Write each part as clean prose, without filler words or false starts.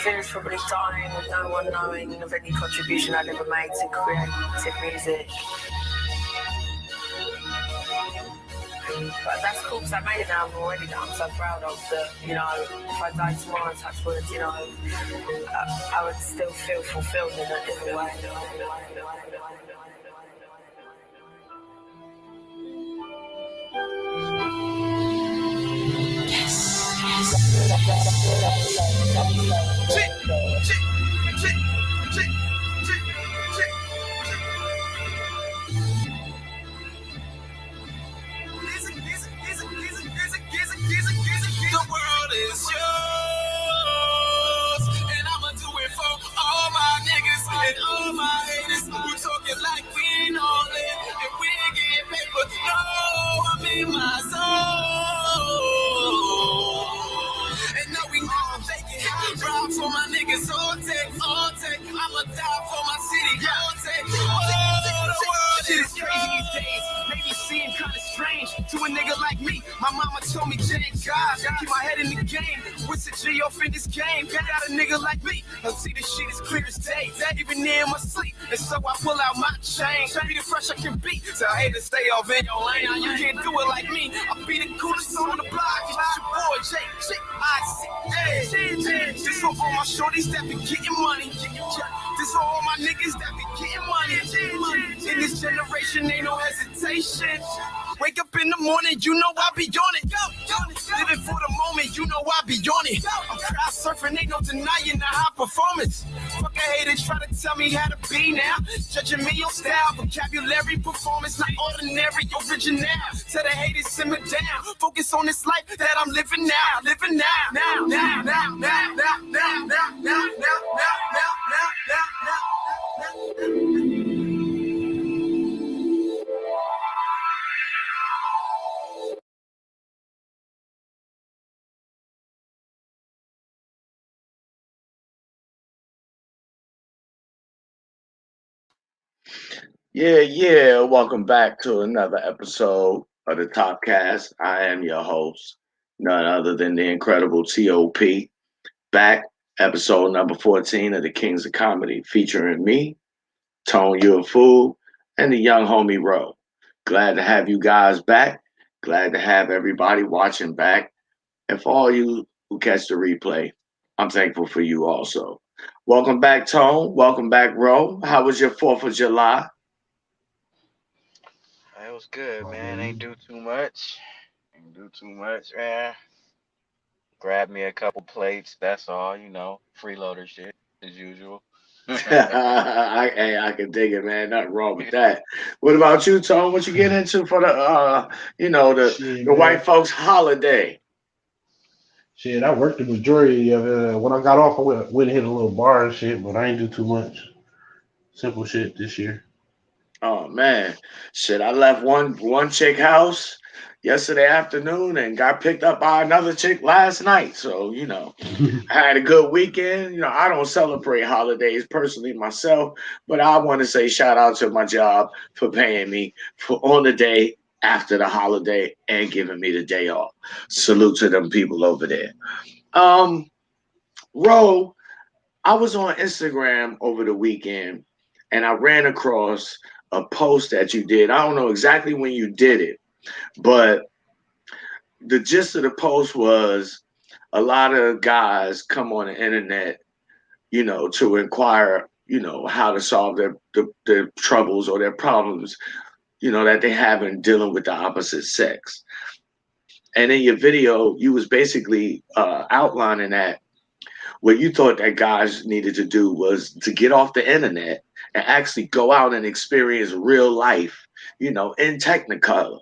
fear is probably dying with no one knowing of any contribution I ever made to creative music. But that's cool because I made an album already that I'm so proud of that, you know, if I died tomorrow, touch wood, you know, I would still feel fulfilled in a way. The world is yours, and I'ma do it for all my niggas and all my haters who talking like we ain't all in and we ain't getting paper. No, I'm in my zone, and no, we not faking. Ride for my niggas, all take. I'ma die for my city, all take. Oh, the world is crazy these days. Maybe seem kinda strange to a nigga like me. My mama told me, thank God, keep my head in the game. What's the G off in this game? Got a nigga like me. I'll see this shit as clear as day, even in my sleep. And so I pull out my chain, be the fresh I can be. Tell haters stay off in your lane. You can't do it like me. I'll be the coolest on the block. It's your boy, J. This for all my shorties that be getting money. This for all my niggas that be getting money. In this generation, ain't no hesitation. Wake up in the morning, you know I be on it. Living for the moment, you know I be on it. I'm crowd surfing, ain't no denying the high performance. Fuck a hater, try to tell me how to be now. Judging me on style, vocabulary, performance, not ordinary, original. Tell the haters simmer down. Focus on this life that I'm living now. Living now. Yeah. Welcome back to another episode of the Top Cast. I am your host, none other than the incredible T.O.P. Back, episode number 14 of the Kings of Comedy, featuring me, ToneYouAFool, and the young homie Roe. Glad to have you guys back. Glad to have everybody watching back. And for all you who catch the replay, I'm thankful for you also. Welcome back, Tone. Welcome back, Roe. How was your 4th of July? It was good, man. Ain't do too much, man. Grab me a couple plates, that's all, freeloader shit, as usual. I can dig it, man. Nothing wrong with that. What about you, Tone? What you get into for the the white folks holiday? Shit, I worked the majority of it. When I got off, I went and hit a little bar and shit, but I ain't do too much. Simple shit this year. Oh man, shit! I left one chick house yesterday afternoon and got picked up by another chick last night. So I had a good weekend. I don't celebrate holidays personally myself, but I want to say shout out to my job for paying me on the day after the holiday and giving me the day off. Salute to them people over there. Ro, I was on Instagram over the weekend and I ran across a post that you did. I don't know exactly when you did it, but the gist of the post was a lot of guys come on the internet, to inquire, how to solve their troubles or their problems, that they have in dealing with the opposite sex. And in your video, you was basically outlining that what you thought that guys needed to do was to get off the internet and actually go out and experience real life, in Technicolor.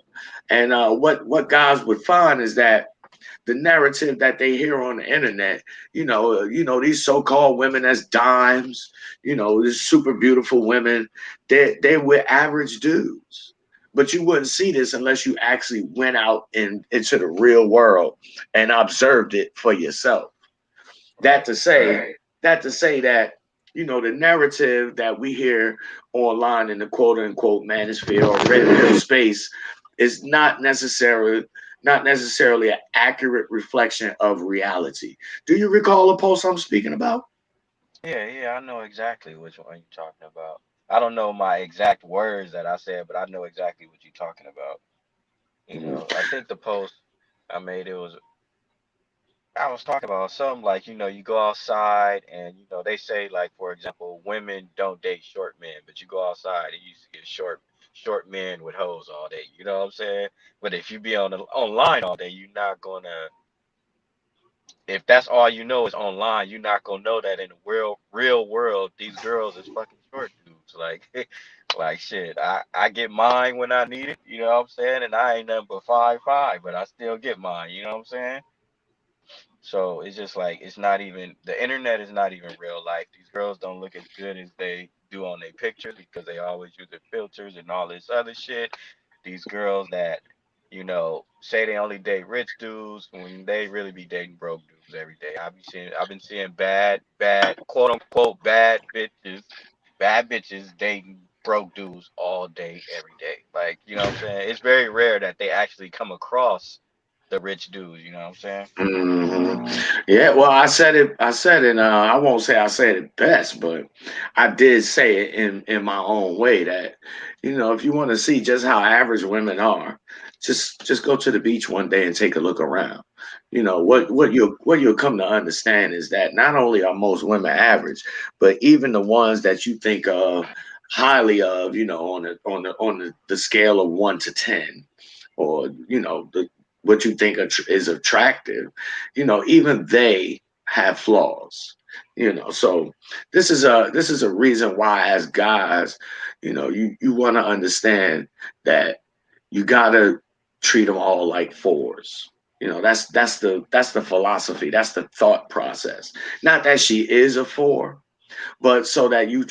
And what guys would find is that the narrative that they hear on the internet, these so-called women as dimes, these super beautiful women, they were average dudes. But you wouldn't see this unless you actually went out into the real world and observed it for yourself. That to say that, the narrative that we hear online in the quote unquote manosphere or red pill space is not necessarily not necessarily an accurate reflection of reality. Do you recall a post I'm speaking about? Yeah, I know exactly which one you're talking about. I don't know my exact words that I said, but I know exactly what you're talking about. You Mhm. know, I think the post I made, I was talking about something like, you go outside and, they say like, for example, women don't date short men, but you go outside and you get short men with hoes all day. You know what I'm saying? But if you be online all day, you're not gonna, if that's all you know is online, you're not gonna know that in the real world, these girls is fucking short dudes. Like, like shit. I get mine when I need it. You know what I'm saying? And I ain't nothing but 5'5", but I still get mine. You know what I'm saying? So it's just like it's not even the internet is not even real life. These girls don't look as good as they do on their pictures because they always use their filters and all this other shit. These girls that, say they only date rich dudes when they really be dating broke dudes every day. I've been seeing bad, quote unquote bad bitches dating broke dudes all day, every day. Like, you know what I'm saying? It's very rare that they actually come across the rich dudes, you know what I'm saying? Yeah, well, I said it. I said it. I won't say I said it best, but I did say it in my own way that, if you want to see just how average women are, just go to the beach one day and take a look around. What you'll come to understand is that not only are most women average, but even the ones that you think of highly of, on the scale of 1 to 10, or what you think is attractive, even they have flaws. So this is a reason why, as guys, you want to understand that you gotta treat them all like fours. That's the philosophy. That's the thought process. Not that she is a four, but so that you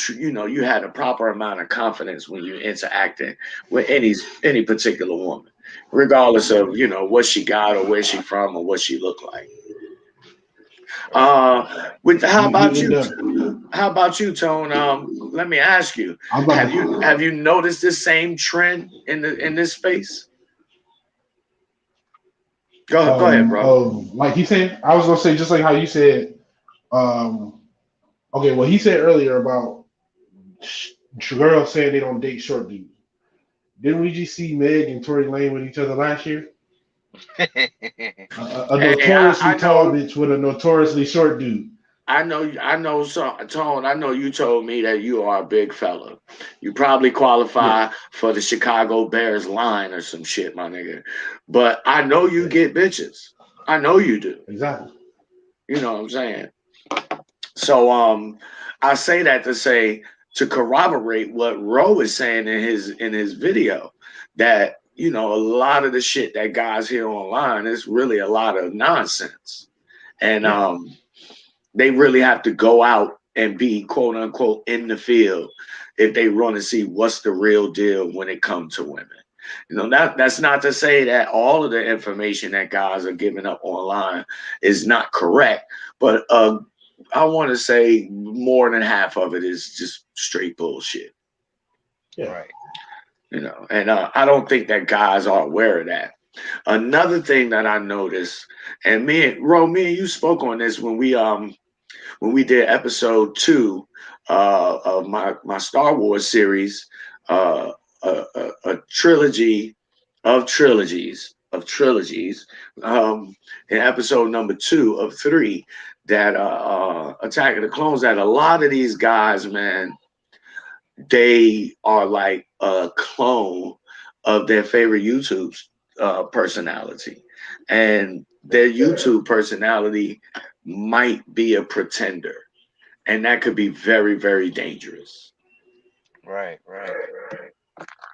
had a proper amount of confidence when you're interacting with any particular woman, regardless of what she got or where she from or what she looked like. Right. With how You about end you? up. How about you, Tone? Let me ask you: I'm about Have you to. have you noticed this same trend in this space? Go ahead, brother. Like he said, I was gonna say just like how you said. Um, okay, what he said earlier about girls saying they don't date short dudes. Didn't we just see Meg and Tory Lane with each other last year? A Hey, I notoriously tall know. bitch with a notoriously short dude. I know, so, Tone. I know you told me that you are a big fella. You probably Yeah, qualify for the Chicago Bears line or some shit, my nigga. But I know you yeah, get bitches. I know you do. exactly. You know what I'm saying? So I say that to corroborate what Roe is saying in his video, that a lot of the shit that guys hear online is really a lot of nonsense. And Yeah, they really have to go out and be quote unquote in the field if they want to see what's the real deal when it comes to women. That's not to say that all of the information that guys are giving up online is not correct, but I want to say more than half of it is just straight bullshit. yeah. Right. And I don't think that guys are aware of that. Another thing that I noticed, and me and you spoke on this when we did episode 2 of my Star Wars series, a trilogy of trilogies, in episode number 2 of 3, that Attack of the Clones, that a lot of these guys, man, they are like a clone of their favorite YouTube personality, and their YouTube personality might be a pretender, and that could be very, very dangerous. Right.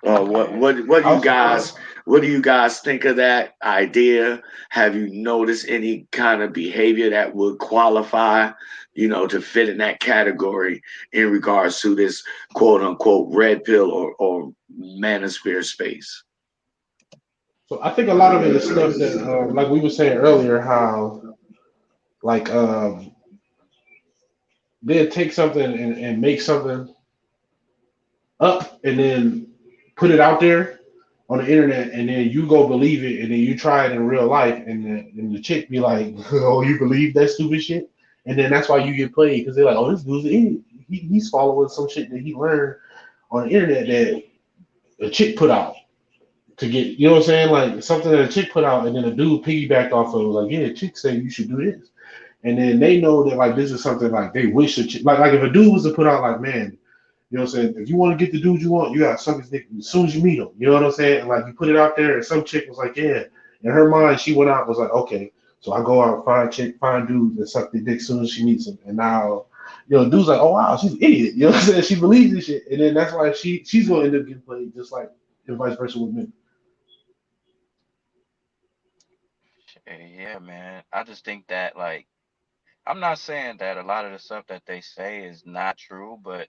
What Yeah. what do you Also, guys what do you guys think of that idea? Have you noticed any kind of behavior that would qualify, to fit in that category in regards to this quote unquote red pill or manosphere space? so I think a lot of it is stuff that, like we were saying earlier, how like they'll take something and make something up and then put it out there on the internet, and then you go believe it, and then you try it in real life, and the chick be like, "Oh, you believe that stupid shit?" And then that's why you get played because they're like, "Oh, this dude's an idiot. He's following some shit that he learned on the internet that a chick put out to get, you know what I'm saying? Like something that a chick put out, and then a dude piggybacked off of it, like, yeah, a chick say you should do this, and then they know that like this is something like they wish a chick, like if a dude was to put out like, man, you know what I'm saying? If you want to get the dude you want, you got to suck his dick as soon as you meet him. You know what I'm saying? And like you put it out there, and some chick was like, yeah. In her mind, she went out and was like, okay, so I go out and find dudes and suck their dick as soon as she meets him. And now, you know, dude's like, oh wow, she's an idiot. You know what I'm saying? She believes this shit, and then that's why she's gonna end up getting played, just like and vice versa with men. Yeah, man. I just think that like I'm not saying that a lot of the stuff that they say is not true, but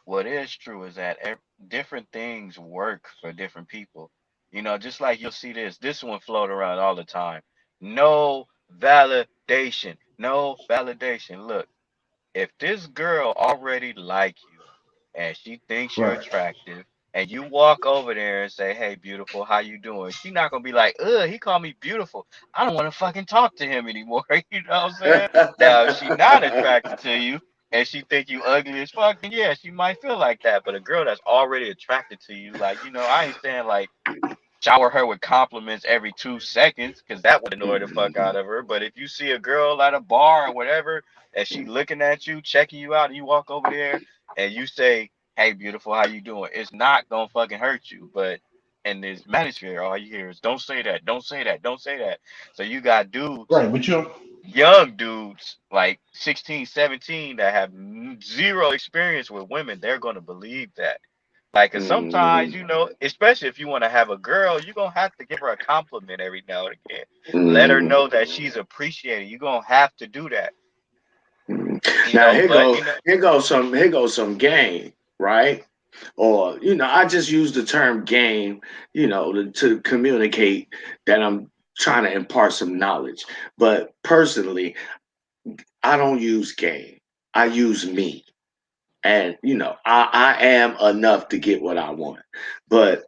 what is true is that different things work for different people. You know, just like you'll see this one float around all the time. No validation. No validation. Look, if this girl already like you and she thinks you're Right. attractive and you walk over there and say, "Hey, beautiful, how you doing?" She not gonna be like, "Ugh, he called me beautiful. I don't want to fucking talk to him anymore." You know what I'm saying? Now, if she not attracted to you and she think you ugly as fuck, then yeah, she might feel like that. But a girl that's already attracted to you, like, I ain't saying like shower her with compliments every 2 seconds because that would annoy the fuck out of her. But if you see a girl at a bar or whatever and she looking at you, checking you out, and you walk over there and you say, "Hey, beautiful, how you doing?" It's not gonna fucking hurt you. But in this manosphere, all you hear is, "Don't say that, don't say that, don't say that." So you got dudes, Right, but you young dudes like 16, 17 that have zero experience with women. They're gonna believe that. Like, 'cause sometimes, especially if you want to have a girl, you're gonna have to give her a compliment every now and again. Let her know that she's appreciated. You're gonna have to do that, Now but here goes some game, right? Or I just use the term game, to communicate that I'm trying to impart some knowledge. But personally, I don't use game. I use me. And I am enough to get what I want. But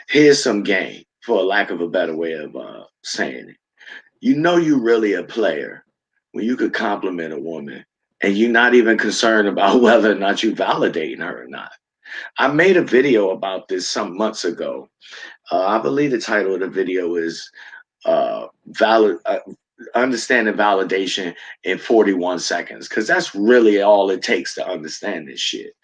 here's some game, for lack of a better way of saying it. You really a player when you could compliment a woman and you're not even concerned about whether or not you validating her or not. I made a video about this some months ago. I believe the title of the video is valid understanding validation in 41 seconds, because that's really all it takes to understand this shit.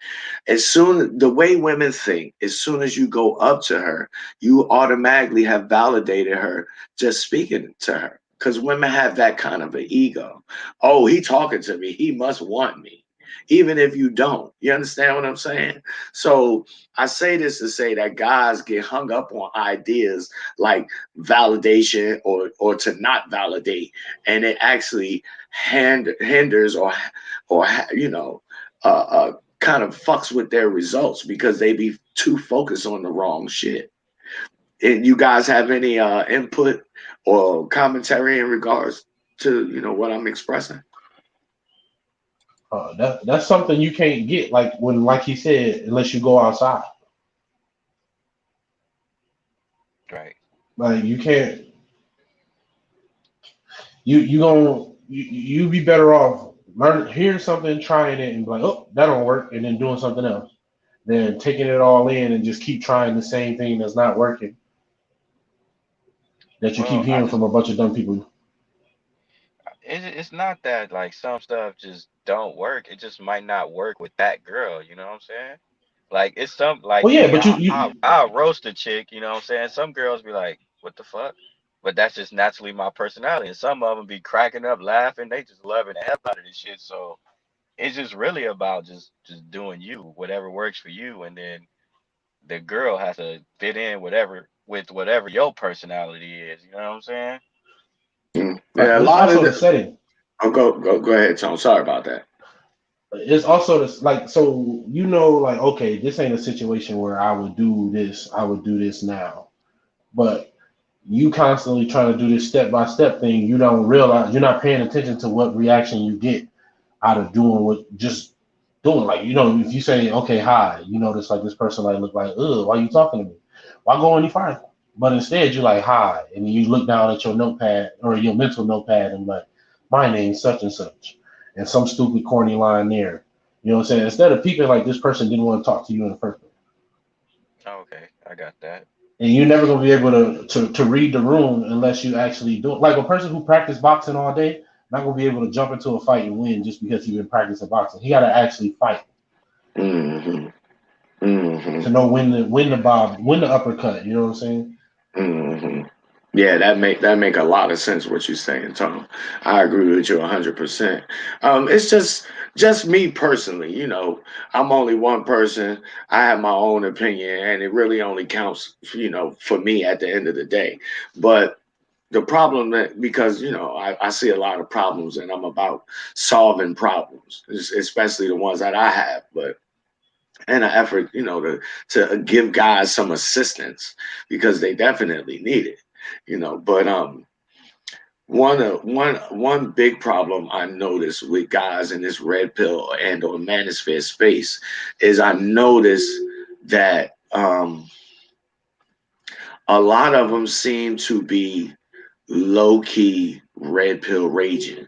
The way women think, as soon as you go up to her, you automatically have validated her just speaking to her, because women have that kind of an ego. Oh, he talking to me, he must want me, even if you don't. You understand what I'm saying? So I say this to say that guys get hung up on ideas like validation or to not validate, and it actually hinders or kind of fucks with their results because they be too focused on the wrong shit. And you guys have any input or commentary in regards to what I'm expressing? that's something you can't get, like he said, unless you go outside. right. Like you can't. You be better off learn hearing something, trying it, and be like, oh, that don't work, and then doing something else, than taking it all in and just keep trying the same thing that's not working, that you keep Well, I hearing just from a bunch of dumb people. it's not that like some stuff just don't work. It just might not work with that girl. You know what I'm saying? Like it's some like Well, yeah, me, but I'll roast a chick. You know what I'm saying? Some girls be like, "What the fuck?" But that's just naturally my personality. And some of them be cracking up, laughing. They just loving the hell out of this shit. So it's just really about just doing you, whatever works for you, and then the girl has to fit in whatever your personality is. You know what I'm saying? right, Yeah, a but it's lot of also the the. setting. Oh, go ahead, Tom. Sorry about that. It's also this, like, so like, okay, this ain't a situation where I would do this. I would do this now, but you constantly trying to do this step by step thing. You don't realize you're not paying attention to what reaction you get out of doing what just doing. Like, if you say, okay, hi, you notice like this person like look like, ugh, why you talking to me? Why go any farther? But instead, you like hi, and you look down at your notepad or your mental notepad and like, my name's such and such, and some stupid corny line there. You know what I'm saying? Instead of peeping like this person didn't want to talk to you in the first place, Okay, I got that. and you're never gonna be able to read the room unless you actually do it. Like a person who practiced boxing all day, not gonna be able to jump into a fight and win just because he's been practicing boxing. He got to actually fight Mm-hmm. Mm-hmm. to know when the uppercut. You know what I'm saying? Mm-hmm. Yeah, that make a lot of sense what you're saying, Tom. I agree with you 100%. It's just me personally, I'm only one person. I have my own opinion, and it really only counts, for me at the end of the day. But the problem that because I see a lot of problems, and I'm about solving problems, especially the ones that I have, but in an effort, to give guys some assistance because they definitely need it, But one big problem I noticed with guys in this red pill and or manosphere space is I notice that a lot of them seem to be low key red pill raging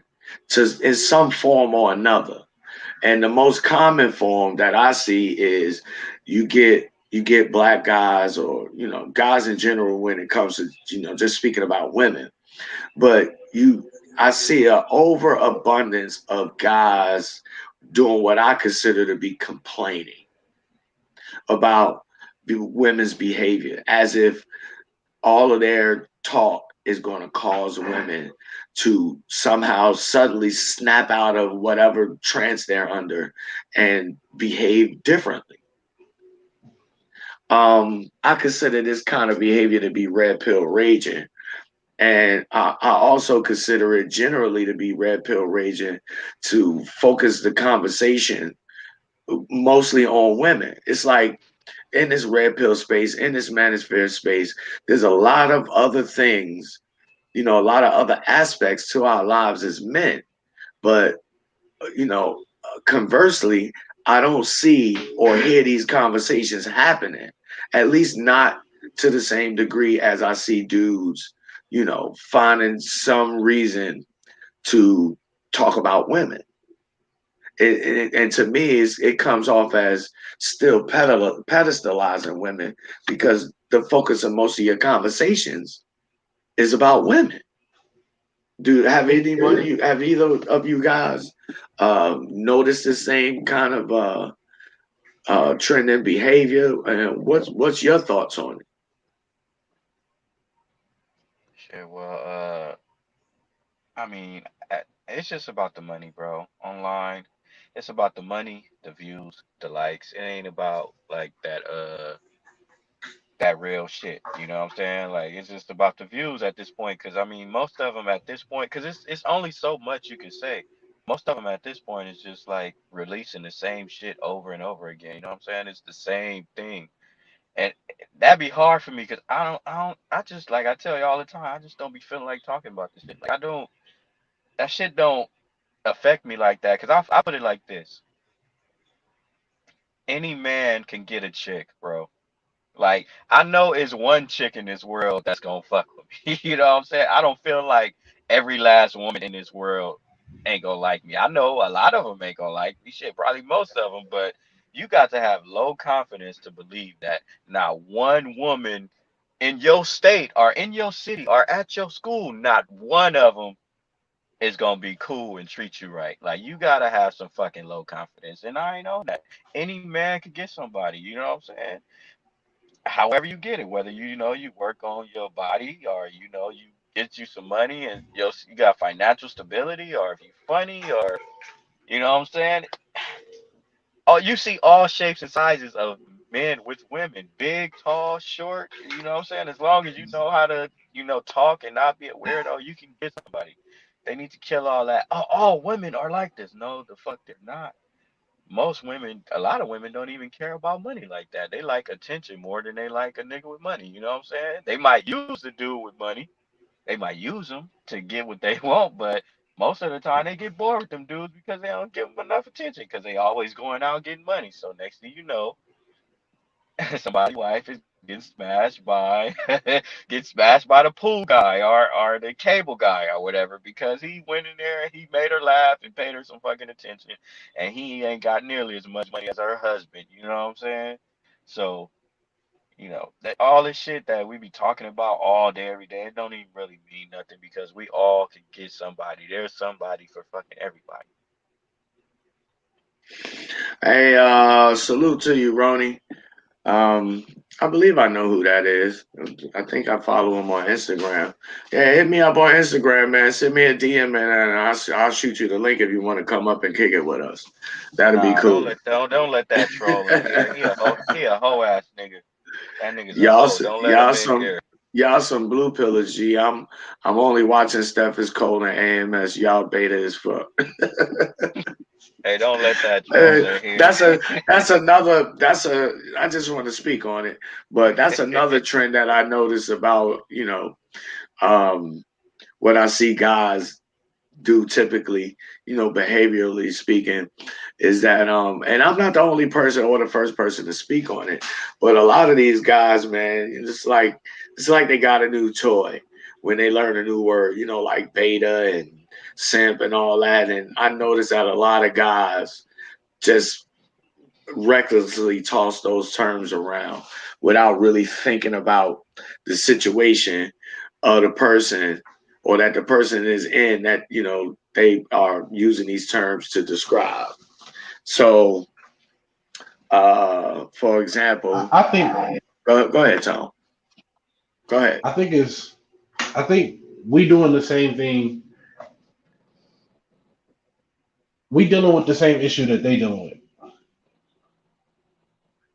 to in some form or another. And the most common form that I see is you get black guys or guys in general when it comes to just speaking about women, but I see an overabundance of guys doing what I consider to be complaining about women's behavior, as if all of their talk is going to cause women to somehow suddenly snap out of whatever trance they're under and behave differently. I consider this kind of behavior to be red pill raging. And I also consider it generally to be red pill raging to focus the conversation mostly on women. It's like in this red pill space, in this manosphere space, there's a lot of other things, a lot of other aspects to our lives as men. But, conversely, I don't see or hear these conversations happening, at least not to the same degree as I see dudes, finding some reason to talk about women. And to me, it comes off as still pedestalizing women because the focus of most of your conversations is about women. Do have either of you guys noticed the same kind of trend in behavior? And what's your thoughts on it? Shit, well, I mean, it's just about the money, bro. Online, it's about the money, the views, the likes. It ain't about like that real shit. You know what I'm saying? Like it's just about the views at this point. Cause I mean, most of them at this point, cause it's only so much you can say. Most of them at this point is just like releasing the same shit over and over again. You know what I'm saying? It's the same thing, and that'd be hard for me. Cause I just like I tell you all the time. I just don't be feeling like talking about this shit. Like I don't. That shit don't affect me like that. Cause I put it like this: any man can get a chick, bro. Like I know it's one chick in this world that's gonna fuck with me. You know what I'm saying? I don't feel like every last woman in this world ain't gonna like me. I know a lot of them ain't gonna like me. Shit, probably most of them. But you got to have low confidence to believe that not one woman in your state or in your city or at your school, not one of them is gonna be cool and treat you right. Like you gotta have some fucking low confidence, and I ain't on that. Any man could get somebody. You know what I'm saying? However you get it, whether you work on your body or you get you some money and you got financial stability, or if you funny, or you know what I'm saying. Oh, you see all shapes and sizes of men with women, big, tall, short. You know what I'm saying. As long as you know how to talk and not be a weirdo, you can get somebody. They need to kill all that. Oh, all women are like this. No, the fuck they're not. Most women, a lot of women don't even care about money like that. They like attention more than they like a nigga with money. You know what I'm saying? They might use the dude with money. They might use them to get what they want, but most of the time they get bored with them dudes because they don't give them enough attention because they always going out getting money. So next thing you know, somebody's wife is Get smashed by get smashed by the pool guy or the cable guy or whatever because he went in there and he made her laugh and paid her some fucking attention and he ain't got nearly as much money as her husband, you know what I'm saying? So, that all this shit that we be talking about all day, every day, it don't even really mean nothing because we all can get somebody. There's somebody for fucking everybody. Hey, salute to you, Ronnie. I believe I know who that is. I think I follow him on Instagram. Yeah, hit me up on Instagram, man. Send me a DM, man, and I'll shoot you the link if you want to come up and kick it with us. That'd be Nah, don't cool. let don't let that troll in here. He a hoe ass nigga. That nigga's a y'all, hoe. s- Don't let y'all him in some here. y'all some blue pillars, G. I'm only watching Steph is cold and AMS. Y'all beta as fuck. Hey, don't let that troll Uh, in here. that's another that's a I just want to speak on it, but that's another trend that I noticed about um what I see guys do typically, behaviorally speaking, is that and I'm not the only person or the first person to speak on it, but a lot of these guys, man, it's like they got a new toy when they learn a new word, like beta and simp and all that. And I noticed that a lot of guys just recklessly toss those terms around without really thinking about the situation of the person or that the person is in that they are using these terms to describe. So for example, I think go ahead, Tom. Go ahead. I think it's I think we doing the same thing. We dealing with the same issue that they dealing with.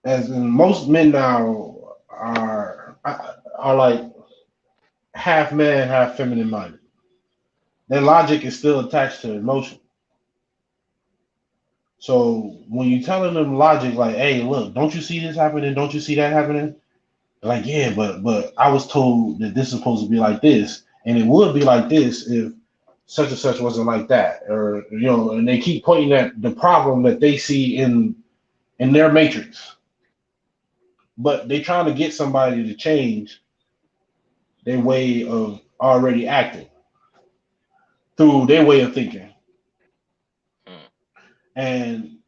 As in most men now are like half man, half feminine minded. Their logic is still attached to emotion. So when you telling them logic, like, hey, look, don't you see this happening? Don't you see that happening? They're like, yeah, but I was told that this is supposed to be like this, and it would be like this if such and such wasn't like that, or and they keep pointing at the problem that they see in their matrix, but they trying to get somebody to change their way of already acting through their way of thinking. Hmm. And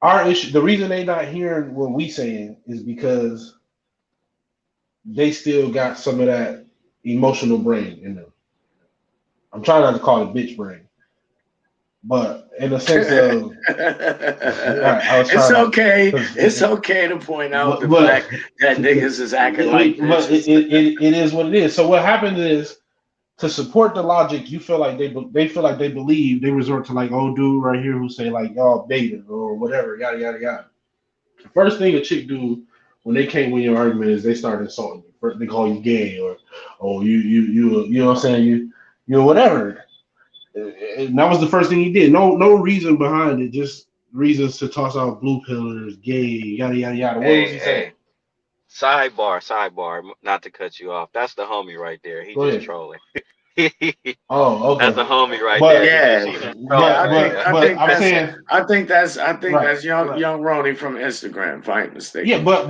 our issue, the reason they not hearing what we saying is because they still got some of that emotional brain in them. I'm trying not to call it bitch brain, but in the sense of, I was It's trying not, okay. because, It's okay to point out the but fact that niggas is acting like bitches. it is what it is. So what happens is, to support the logic, you feel like they feel like they believe, they resort to like old dude right here who say like y'all beta or whatever, yada yada yada. The first thing a chick do when they can't win your argument is they start insulting you. First they call you gay or oh you know what I'm saying, you whatever. And that was the first thing he did. No reason behind it, just reasons to toss out blue pillars, gay, yada yada yada. What was Hey, he saying? hey. Sidebar. Not to cut you off. That's the homie right there. He Go just ahead. trolling. Oh, That's okay. the homie right there. But Yeah, He just yeah. trolling I right think but there. I but think I'm that's saying I think right, that's young right. young Ronnie from Instagram, if I ain't Yeah, mistaken. but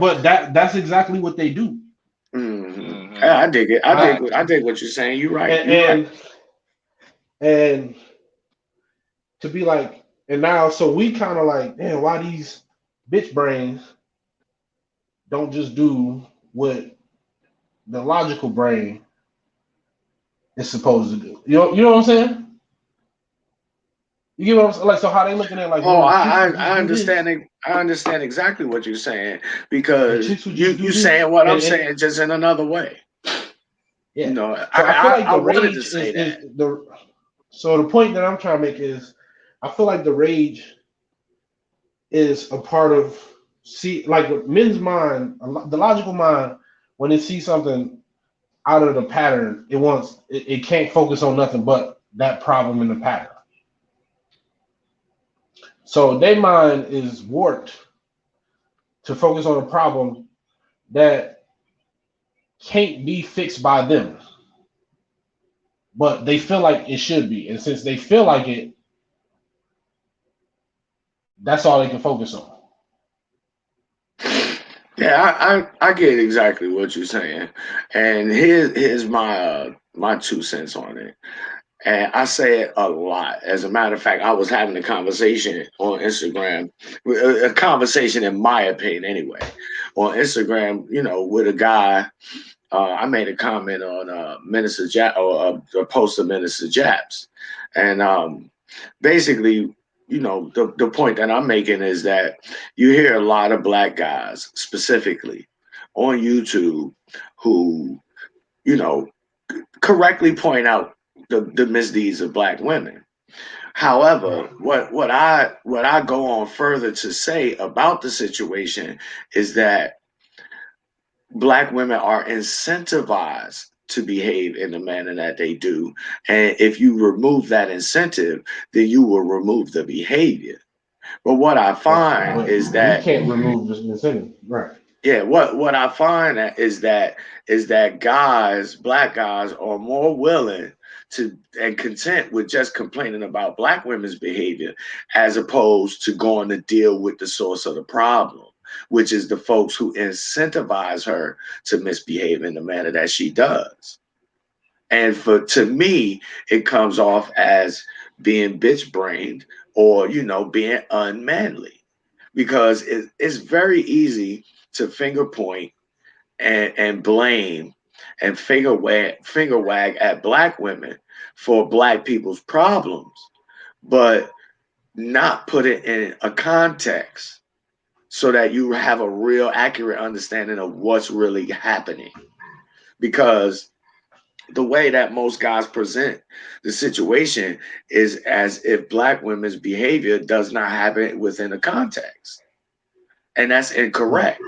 that's exactly what they do. Yeah, Mm-hmm. I dig it. I I dig what you're saying. You're right. and You're right. and to be like, and now so we kind of like, man, why these bitch brains don't just do what the logical brain is supposed to do? You know what I'm saying? You get what I'm saying? Like, so how they looking at like, Oh, well, chicks would just I do understand this, it. I understand exactly what you're saying and because chicks would just do you this, saying what I'm and saying just in another way. yeah. So I feel I like I the wanted to rage say that. is the. So the point that I'm trying to make is, I feel like the rage is a part of, see, like with men's mind, the logical mind, when it sees something out of the pattern, it can't focus on nothing but that problem in the pattern. So their mind is warped to focus on a problem that can't be fixed by them, but they feel like it should be. And since they feel like it, that's all they can focus on. Yeah, I get exactly what you're saying, and here's my my 2 cents on it. And I say it a lot. As a matter of fact, I was having a conversation on Instagram, a conversation in my opinion, anyway, on Instagram. With a guy. I made a comment on Minister Jap or a post of Minister Japs, and basically, the point that I'm making is that you hear a lot of black guys specifically on YouTube who, you know, correctly point out the misdeeds of black women. However, what I go on further to say about the situation is that black women are incentivized to behave in the manner that they do. And if you remove that incentive, then you will remove the behavior. But what I Right. find But is we that can't remove this incentive. Right. yeah, what I find is that guys, black guys, are more willing to and content with just complaining about black women's behavior as opposed to going to deal with the source of the problem, which is the folks who incentivize her to misbehave in the manner that she does. And to me, it comes off as being bitch brained or being unmanly because it's very easy to finger point and blame and finger wag at black women for black people's problems, but not put it in a context so that you have a real accurate understanding of what's really happening. Because the way that most guys present the situation is as if black women's behavior does not happen within a context, and that's Right. incorrect.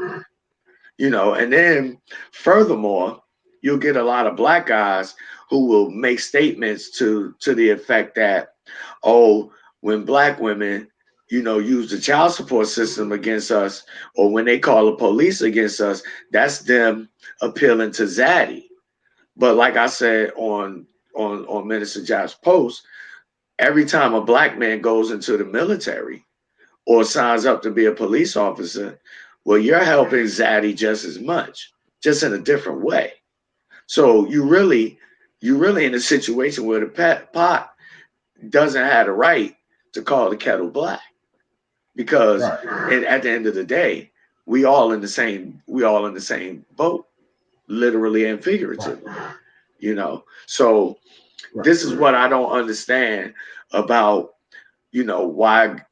And then furthermore, you'll get a lot of black guys who will make statements to the effect that, oh, when black women use the child support system against us, or when they call the police against us, that's them appealing to zaddy. But like I said on Minister Josh's post, every time a black man goes into the military or signs up to be a police officer, well, you're helping Zaddy just as much, just in a different way. So you really in a situation where the pot doesn't have the right to call the kettle black, because Right. at the end of the day, we all in the same boat, literally and Right. figuratively. So Right. this is what I don't understand about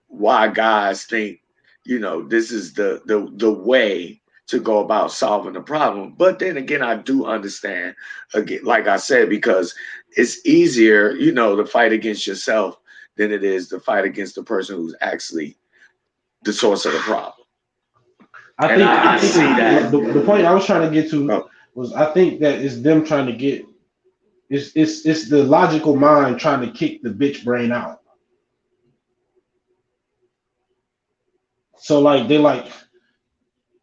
why guys think this is the way to go about solving the problem. But then again, I do understand, again, like I said, because it's easier to fight against yourself than it is to fight against the person who's actually the source of the problem. I And think I I think see that. the point I was trying to get to Oh, was I think that it's them trying to get it's the logical mind trying to kick the bitch brain out. So like they like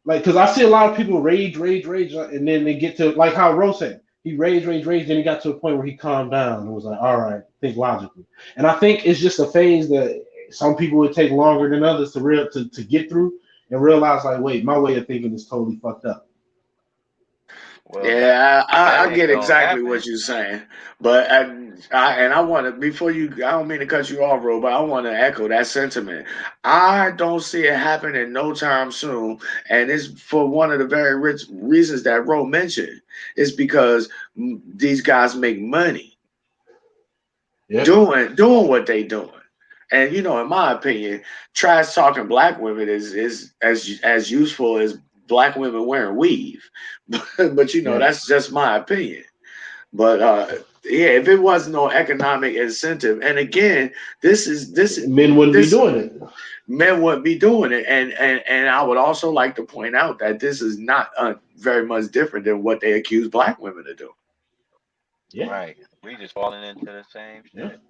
because I see a lot of people rage, and then they get to like how Rose said he rage, then he got to a point where he calmed down and was like, all right, think logically. And I think it's just a phase that some people would take longer than others to get through and realize like, wait, my way of thinking is totally fucked up. Well, yeah, I that ain't get gonna exactly what happen. you're saying, but I want to before you. I don't mean to cut you off, bro, but I want to echo that sentiment. I don't see it happening no time soon, and it's for one of the very rich reasons that Ro mentioned. It's because these guys make money Yep. doing what they doing. And in my opinion, trash talking black women is as useful as black women wearing weave. But Yeah. that's just my opinion. But yeah, if it was no economic incentive, and again, this Men wouldn't be this doing it. men wouldn't be doing it. And I would also like to point out that this is not very much different than what they accuse black women of Yeah. Right. We just falling into the same Yeah. shit.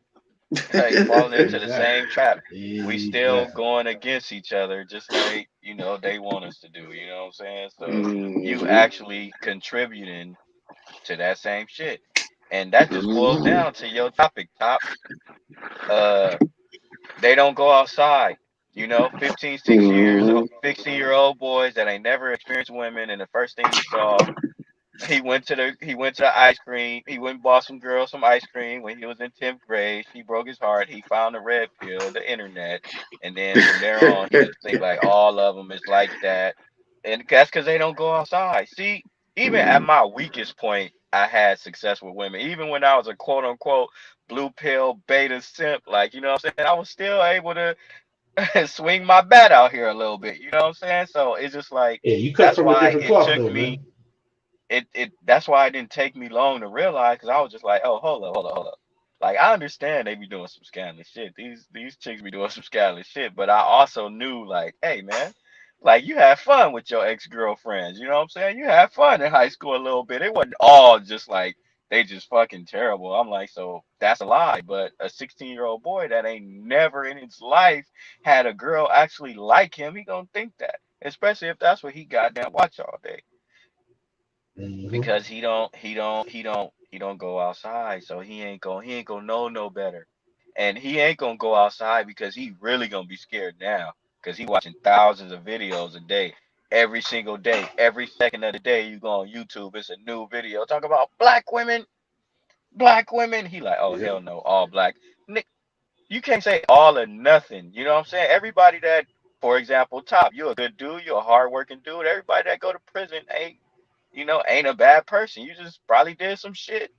Like falling into the Exactly. same trap. We still Exactly. going against each other just like, they want us to do, you know what I'm saying? So you doing. actually contributing to that same shit. And that just boils Hmm. down to your topic, Top. Uh they don't go outside. You know, 15, 16 years old, Mhm. 16-year-old boys that ain't never experienced women, and the first thing he saw, he went to the ice cream. He went and bought some girl some ice cream when he was in 10th grade. She broke his heart. He found the red pill, the internet, and then from there on, he just think like all of them is like that, and that's because they don't go outside. See, even at my weakest point, I had success with women. Even when I was a quote unquote blue pill beta simp, like you know what I'm saying, I was still able to swing my bat out here a little bit. You know what I'm saying? So it's just like Yeah, you cut that's from a why different it cloth took though, me man. it that's why it didn't take me long to realize because I was just like, oh, hold up. Like I understand they be doing some scandalous shit. These chicks be doing some scandalous shit, but I also knew like, hey man, like you had fun with your ex-girlfriends. You know what I'm saying? You had fun in high school a little bit. It wasn't all just like they just fucking terrible. I'm like, so that's a lie. But a 16-year-old boy that ain't never in his life had a girl actually like him, he gonna think that. Especially if that's what he goddamn watch all day Hmm. because he don't go outside, so he ain't gonna know no better, and he ain't gonna go outside because he really gonna be scared now because he watching thousands of videos a day, every single day, every second of the day. You go on YouTube, it's a new video talk about black women, black women. He like, oh Yeah. hell no, all black. Nick, you can't say all or nothing. You know what I'm saying? Everybody that, for example, Top, you a good dude, you a hardworking dude. Everybody that go to prison ain't a bad person. You just probably did some shit,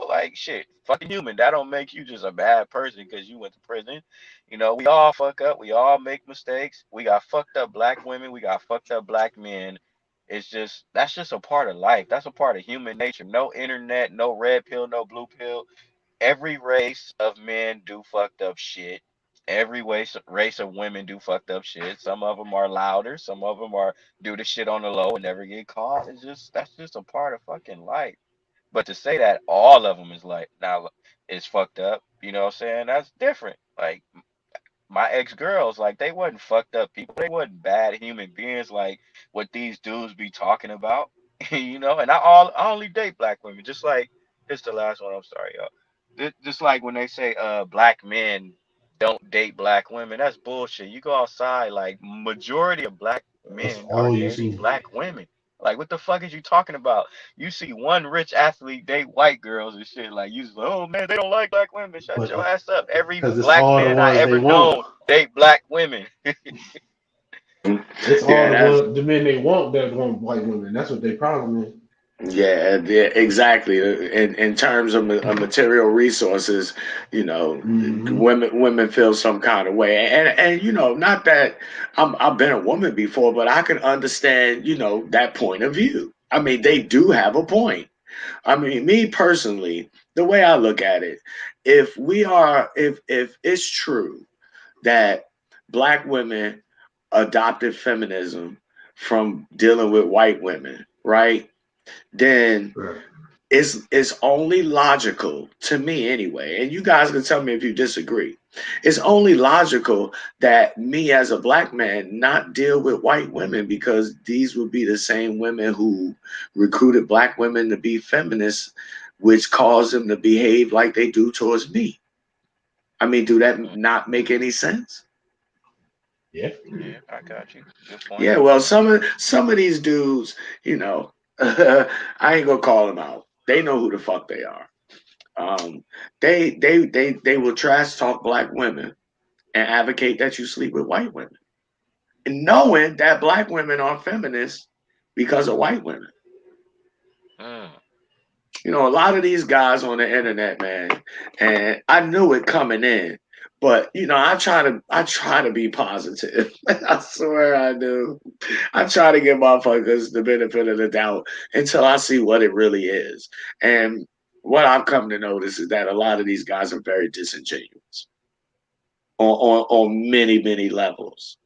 like shit. Fucking human. That don't make you just a bad person because you went to prison. We all fuck up. We all make mistakes. We got fucked up black women. We got fucked up black men. That's just a part of life. That's a part of human nature. No internet, no red pill, no blue pill. Every race of men do fucked up shit. Every race of women do fucked up shit. Some of them are louder. Some of them are do the shit on the low and never get caught. That's just a part of fucking life. But to say that all of them is like now is fucked up, you know what I'm saying? That's different. Like my ex-girls, like they wasn't fucked up people. They wasn't bad human beings like what these dudes be talking about. And I only date black women. Just like this the last one, I'm sorry, y'all. Just like when they say black men don't date black women, that's bullshit. You go outside, like majority of black That's men are all you dating see. black women. Like what the fuck is you talking about? You see one rich athlete date white girls and shit. Like you just like, oh man, they don't like black women. Shut But your ass up. Every because it's black all the man I ones they ever want. known date black women. It's all Yeah, that's the men they want that want white women. That's what their problem is. yeah, exactly. In terms of material resources, Hmm. women feel some kind of way, and not that I've been a woman before, but I can understand that point of view. I mean, they do have a point. I mean, me personally, the way I look at it, if it's true that black women adopted feminism from dealing with white women, right? Then Right. it's only logical to me anyway, and you guys can tell me if you disagree. It's only logical that me as a black man not deal with white women because these would be the same women who recruited black women to be feminists, which caused them to behave like they do towards me. I mean, do that Mm, not make any sense? Yeah. yeah, I got you. Good point. Yeah, well, some of these dudes, I ain't gonna call them out. They know who the fuck they are. Um, they will trash talk black women and advocate that you sleep with white women, knowing that black women are feminists because of white women. Mm, A lot of these guys on the internet, man, and I knew it coming in, but I try to be positive. I swear I do. I try to give motherfuckers the benefit of the doubt until I see what it really is. And what I've come to notice is that a lot of these guys are very disingenuous on many, many levels.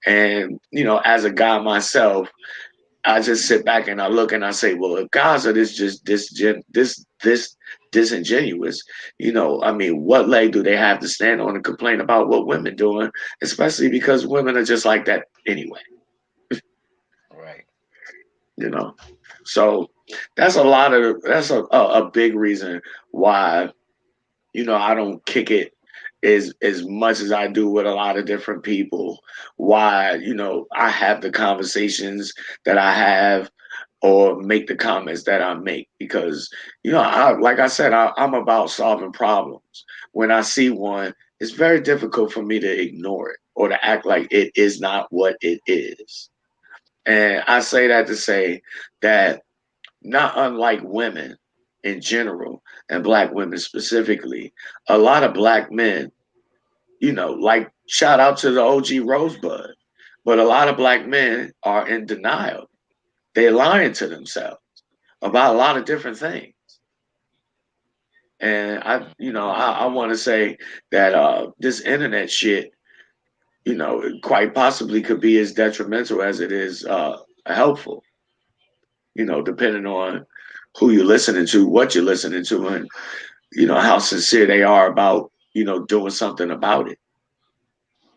And, as a guy myself, I just sit back and I look and I say, well, if guys are this disingenuous, I mean, what leg do they have to stand on and complain about what women doing, especially because women are just like that anyway, right. you know. So that's a big reason why I don't kick it is as much as I do with a lot of different people, why, I have the conversations that I have or make the comments that I make because, like I said, I'm about solving problems. When I see one, it's very difficult for me to ignore it or to act like it is not what it is. And I say that to say that not unlike women in general and black women specifically, a lot of black men, like shout out to the OG Rosebud, but a lot of black men are in denial. They're lying to themselves about a lot of different things. And I want to say that this internet shit, quite possibly could be as detrimental as it is helpful, depending on who you're listening to, what you're listening to, and, how sincere they are about, doing something about it.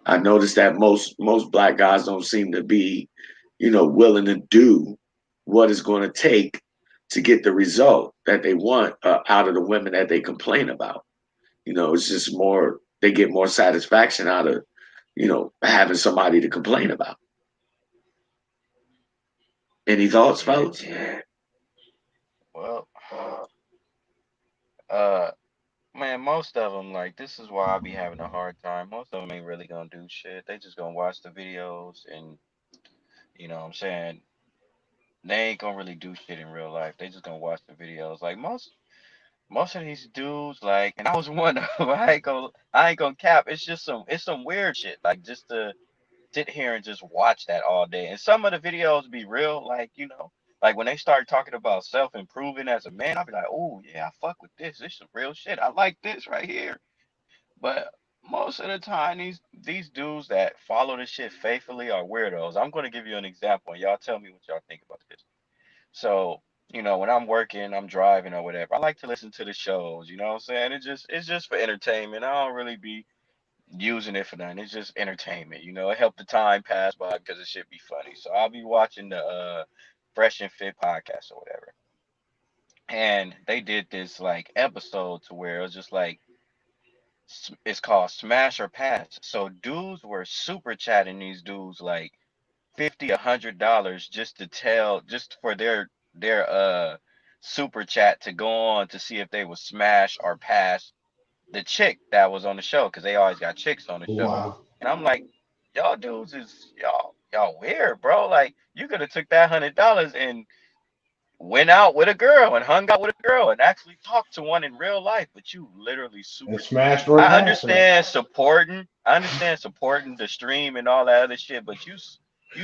I noticed that most black guys don't seem to be, willing to do what it's going to take to get the result that they want out of the women that they complain about. It's just more they get more satisfaction out of, having somebody to complain about. Any thoughts, fellas? Well, uh, man, most of them, like, this is why I be having a hard time. Most of them ain't really gonna do shit. They just gonna watch the videos and, you know what I'm saying? They ain't gonna really do shit in real life. They just gonna watch the videos. Like, most of these dudes, like, and I was one of them, I ain't gonna cap. It's some weird shit. Like, just to sit here and just watch that all day. And some of the videos be real, like, like when they start talking about self-improving as a man, I'll be like, oh yeah, I fuck with this. This some real shit. I like this right here. But most of the time, these dudes that follow this shit faithfully are weirdos. I'm gonna give you an example, and y'all tell me what y'all think about this. So, when I'm working, I'm driving or whatever, I like to listen to the shows, you know what I'm saying? It's just for entertainment. I don't really be using it for nothing. It's just entertainment, It helped the time pass by because it should be funny. So I'll be watching the Fresh and Fit podcast or whatever. And they did this like episode to where it was just like it's called Smash or Pass. So dudes were super chatting these dudes like 50, $100 just for their super chat to go on to see if they would smash or pass the chick that was on the show because they always got chicks on the show. Wow. And I'm like, y'all dudes is y'all weird, bro. Like you could have took that $100 and went out with a girl and hung out with a girl and actually talked to one in real life, but you literally And super. smashed or I passed her. understand supporting. I understand supporting the stream and all that other shit, but you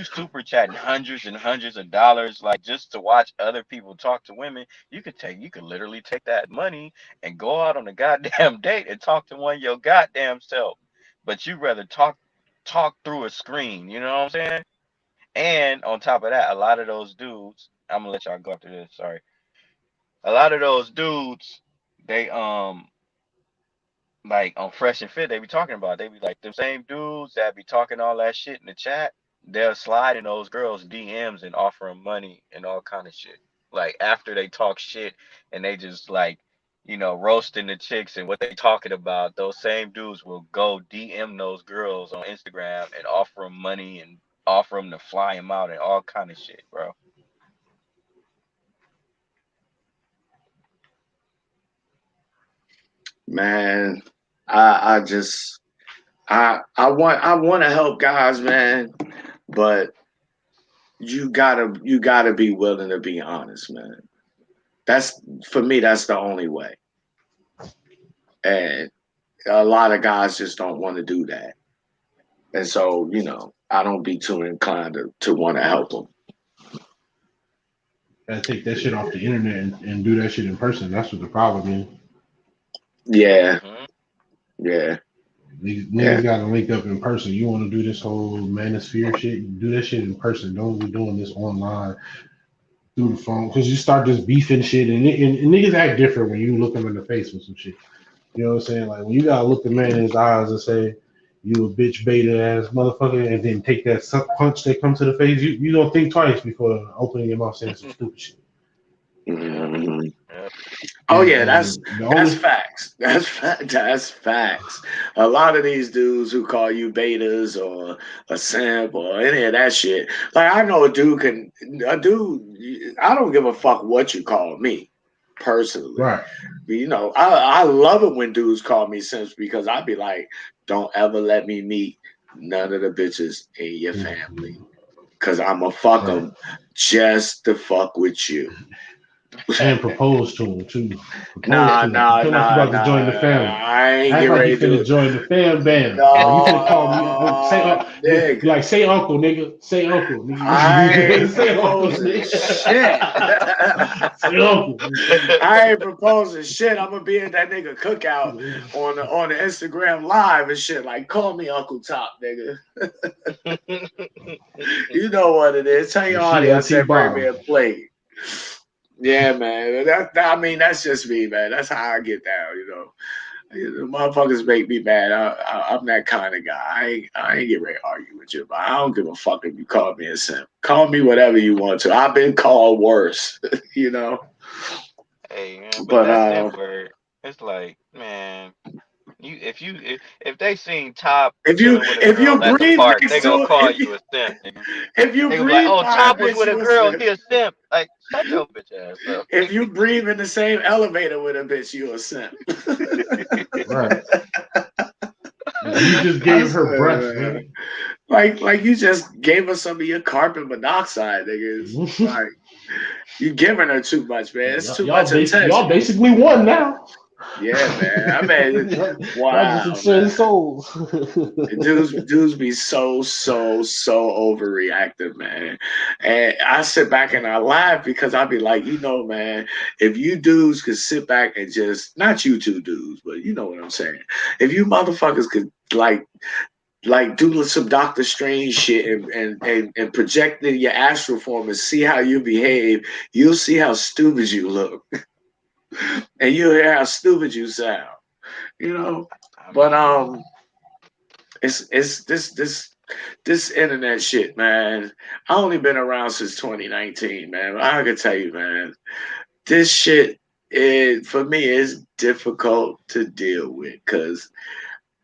super chatting hundreds and hundreds of dollars like just to watch other people talk to women. You could literally take that money and go out on a goddamn date and talk to one your goddamn self. But you rather talk through a screen, you know what I'm saying? And on top of that, a lot of those dudes, I'm gonna let y'all go after this, sorry. A lot of those dudes, they like on Fresh and Fit, they be talking about. They be like them same dudes that be talking all that shit in the chat. They'll slide in those girls' DMs and offer them money and all kind of shit. Like after they talk shit and they just like, roasting the chicks and what they talking about. Those same dudes will go DM those girls on Instagram and offer them money and offer them to fly them out and all kind of shit, bro. Man, I just I want to help guys, man, but you gotta be willing to be honest, man. That's for me. That's the only way. And a lot of guys just don't want to do that. And so, I don't be too inclined to want to help them. Gotta take that shit off the internet and do that shit in person. That's what the problem is. Yeah, Hmm. yeah, Niggas yeah. gotta link up in person. You wanna do this whole manosphere shit? Do that shit in person. Don't be doing this online through the phone. Cause you start just beefing shit and niggas act different when you look them in the face with some shit. You know what I'm saying? Like when you gotta look the man in his eyes and say, you a bitch beta ass motherfucker, and then take that punch that comes to the face, you don't think twice before opening your mouth saying some stupid shit. Mhm. Oh yeah, that's And the only facts. That's facts. A lot of these dudes who call you betas or a simp or any of that shit. Like I know a dude. I don't give a fuck what you call me, personally. right. But, you know, I love it when dudes call me simps because I be like, don't ever let me meet none of the bitches in your family, cause I'ma fuck Right. them just to fuck with you. And propose to him too. Propose Nah, to him. nah, Pretend like you nah, about to join nah. the family. I ain't Act get like you ready to do finna it. join the fam bam. Like you finna call me. No, Be nigga. like, say uncle, nigga. Say uncle, I nigga. ain't Say uncle, proposing shit. nigga. Say uncle. I ain't proposing shit. I'm gonna be at that nigga cookout on the Instagram live and shit. Like, call me Uncle Top, nigga. You know what it is. Tell your She audience I LT said bring me bottom. a plate. Yeah, man. I mean, that's just me, man. That's how I get down, you know. The motherfuckers make me mad. I'm that kind of guy. I ain't get ready to argue with you, but I don't give a fuck if you call me a simp. Call me whatever you want to. I've been called worse, you know. Hey man, but But that simp word, it's like, man, if they seen Top chilling with a if you girl at the breathe park, they next gonna to call it, you a simp, nigga. if you They gonna be like, breathe oh, by a Top was bitch, with a you a girl, simp. he a simp. Like, shut your bitch ass up. If you breathe in the same elevator with a bitch, you a simp. Right. Like you just I gave her breath, swear, nigga. like you just gave her some of your carbon monoxide, niggas. Like you giving her too much, man. It's too much Y'all attention. basically won now. Yeah, man. I mean, Y'all just wow, exchanged man. souls. Dudes be so overreactive, man. And I sit back and I laugh because I be like, you know, man, if you dudes could sit back and just not you two dudes, but you know what I'm saying. If you motherfuckers could like do some Doctor Strange shit and project in your astral form and see how you behave, you'll see how stupid you look. And you'll hear how stupid you sound. You know? I But mean, it's this internet shit, man. I only been around since 2019, man. I can tell you, man, this shit for me is difficult to deal with because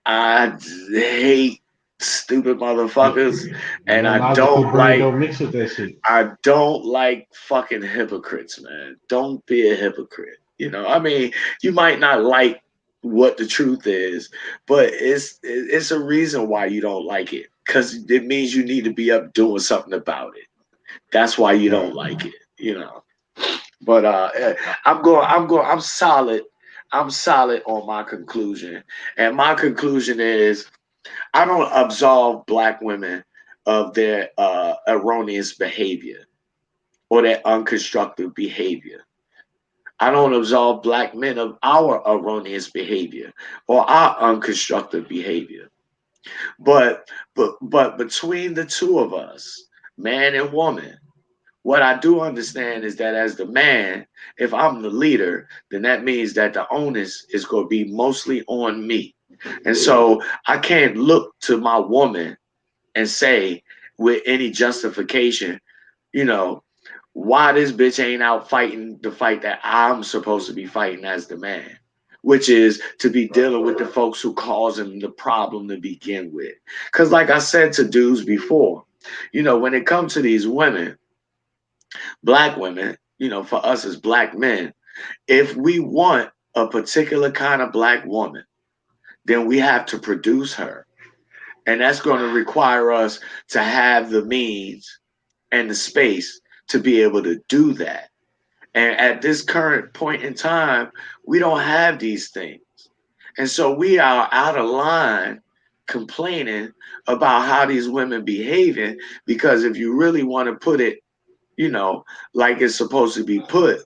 I hate stupid motherfuckers and Your logical brain don't mix with that shit. I don't like fucking hypocrites, man. Don't be a hypocrite. You know, I mean, you might not like what the truth is, but it's a reason why you don't like it because it means you need to be up doing something about it. That's why you Right. don't like it, you know. But I'm solid. I'm solid on my conclusion, and my conclusion is I don't absolve black women of their erroneous behavior or their unconstructive behavior. I don't absolve black men of our erroneous behavior or our unconstructive behavior. But between the two of us, man and woman, what I do understand is that as the man, if I'm the leader, then that means that the onus is going to be mostly on me. And so I can't look to my woman and say with any justification, you know, why this bitch ain't out fighting the fight that I'm supposed to be fighting as the man, which is to be dealing with the folks who cause him the problem to begin with. Because, like I said to dudes before, you know, when it comes to these women, black women, you know, for us as black men, if we want a particular kind of black woman, then we have to produce her. And that's going to require us to have the means and the space to be able to do that. And at this current point in time, we don't have these things. And so we are out of line complaining about how these women behaving because if you really want to put it, you know, like it's supposed to be put,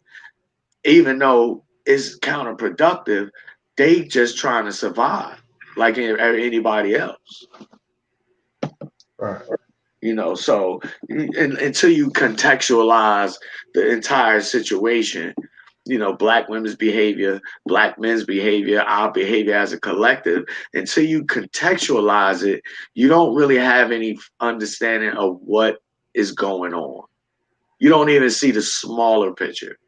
even though it's counterproductive, they just trying to survive like anybody else. Right. You know, so until you contextualize the entire situation, you know, black women's behavior, black men's behavior, our behavior as a collective, until you contextualize it, you don't really have any understanding of what is going on. You don't even see the smaller picture,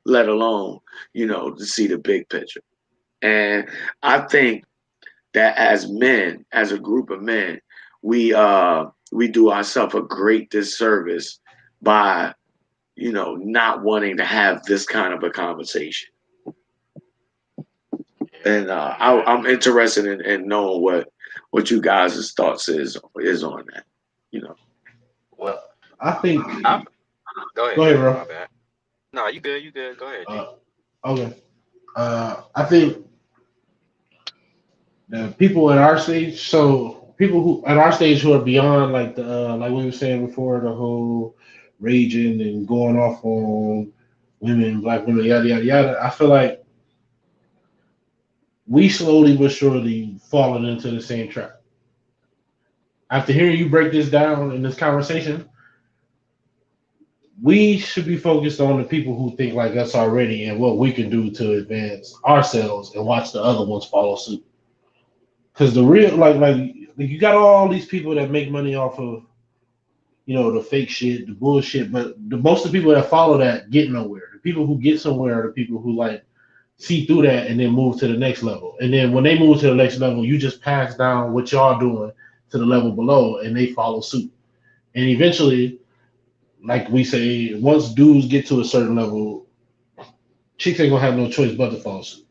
let alone, to see the big picture. And I think that as men, as a group of men, we do ourselves a great disservice by, not wanting to have this kind of a conversation. And I'm interested in knowing what you guys' thoughts is on that. Well, I think. go Go ahead, ahead, Jay. bro. My bad. No, you good. You good. Go ahead, G. Okay. I think the people at our stage, so people who at our stage who are beyond like the like we were saying before, the whole raging and going off on women, black women, yada yada yada. I feel like we slowly but surely falling into the same trap. After hearing you break this down in this conversation, we should be focused on the people who think like us already and what we can do to advance ourselves and watch the other ones follow suit. Because the real like you got all these people that make money off of the fake shit, the bullshit, but the most of the people that follow that get nowhere. The people who get somewhere are the people who like see through that and then move to the next level. And then when they move to the next level, you just pass down what y'all doing to the level below and they follow suit. And eventually, like we say, once dudes get to a certain level, chicks ain't gonna have no choice but to follow suit.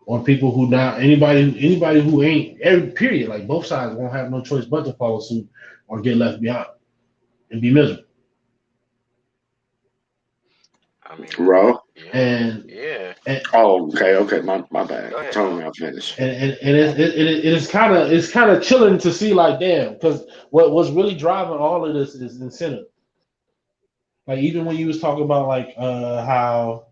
Or people who not anybody who ain't every period, like both sides won't have no choice but to follow suit or get left behind and be miserable. I mean, Ro? And yeah. Oh, okay. My bad. Go ahead, Tell bro. me I'll finish. and it's kind of chilling to see like damn because what's really driving all of this is incentive. Like even when you was talking about like how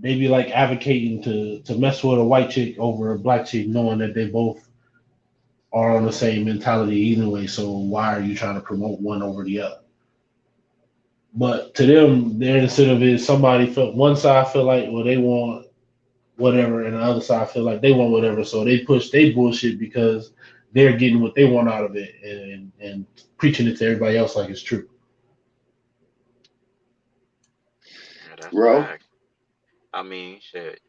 they be like advocating to mess with a white chick over a black chick, knowing that they both are on the same mentality anyway. So why are you trying to promote one over the other? But to them, their incentive is somebody felt one side feel like well they want whatever, and the other side feel like they want whatever. So they push they bullshit because they're getting what they want out of it and preaching it to everybody else like it's true. Yeah, that's Ro? facts. I mean, shit.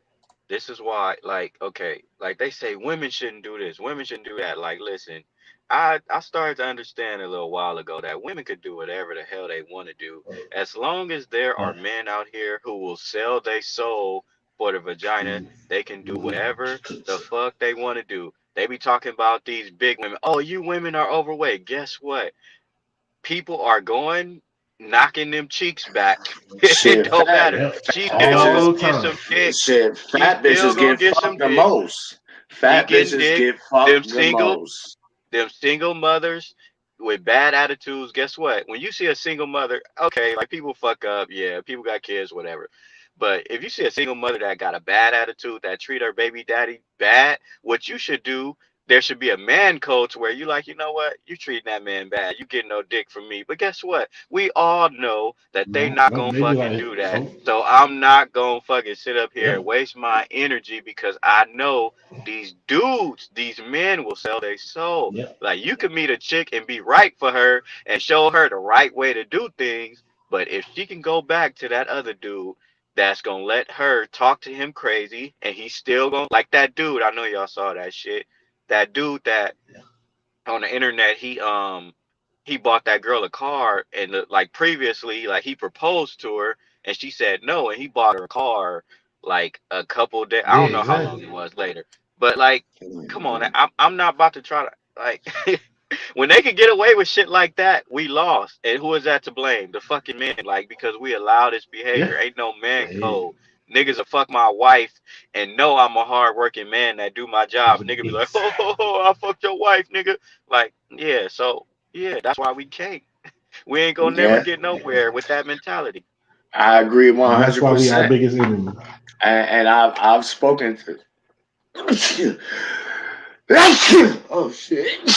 This is why, like, okay, like they say women shouldn't do this, women shouldn't do that. Like, listen, I started to understand a little while ago that women could do whatever the hell they want to do, as long as there are men out here who will sell their soul for the vagina. They can do whatever the fuck they want to do. They be talking about these big women. Oh, you women are overweight. Guess what? People are going knocking them cheeks back. It Shit, don't matter. Yep, She's still bitches. gonna all the get time. some dick. Shit, She's fat still bitches gonna get get some fucked the dick. most. She Fat getting bitches dick. get Them fucked the single, most. them single mothers with bad attitudes. Guess what? When you see a single mother, okay, like people fuck up, yeah, people got kids, whatever. But if you see a single mother that got a bad attitude, that treat her baby daddy bad, what you should do, there should be a man code to where you like, you know what, you treating that man bad, you getting no dick from me. But guess what? We all know that they No, not no, gonna they be fucking like, do that. oh, So I'm not gonna fucking sit up here and yep, waste my energy because I know these dudes, these men will sell their soul. yep, Like you can meet a chick and be right for her and show her the right way to do things, but if she can go back to that other dude that's gonna let her talk to him crazy and he's still gonna like that dude, I know y'all saw that shit. That dude that on the internet he bought that girl a car and like previously like he proposed to her and she said no and he bought her a car like a couple days, I yeah, don't know how long it exactly. was later, but like come on, Mhm. I'm not about to try to like when they could get away with shit like that, we lost. And who is that to blame? The fucking men. Like because we allow this Yeah, behavior. Ain't no man yeah. code. Niggas will fuck my wife and know I'm a hard working man that do my job. Nigga be like, oh, I fucked your wife, nigga. Like, yeah, so yeah, that's why we can't. We ain't gonna never Yeah, get nowhere with that mentality. I agree And that's why we our 100%. biggest enemy. And I've spoken to. Oh shit! Bless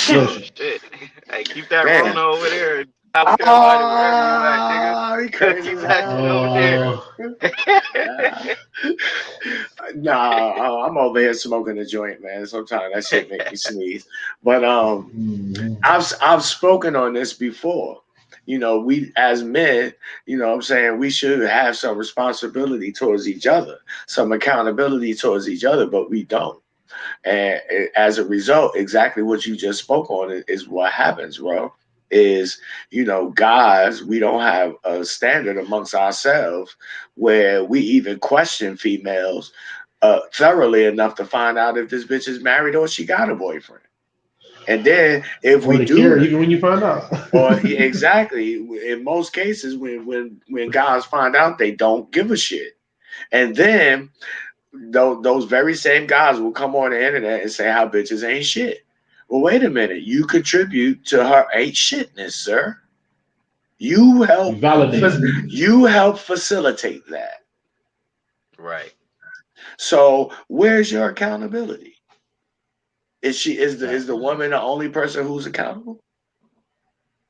Oh you. shit. Hey, keep that Damn. Rona over there in South Carolina, wherever you at, nigga. Ah, you crazy Keep as that shit hell, over there. man. Oh, Ah. Nah, I'm over here smoking a joint, man. Sometimes that shit make me sneeze. But mhm. I've spoken on this before. we as men, I'm saying, we should have some responsibility towards each other, some accountability towards each other, but we don't. And as a result, exactly what you just spoke on is what happens, bro. Is, guys, we don't have a standard amongst ourselves where we even question females thoroughly enough to find out if this bitch is married or she got a boyfriend. And then if Or we they care do, even when you find out. or exactly, in most cases, when guys find out, they don't give a shit. And then those very same guys will come on the internet and say how bitches ain't shit. Well, wait a minute. You contribute to her ain't shitness, sir. You You help. validate. You help facilitate that. Right. So where's your accountability? Is the Exactly. woman the only person who's accountable?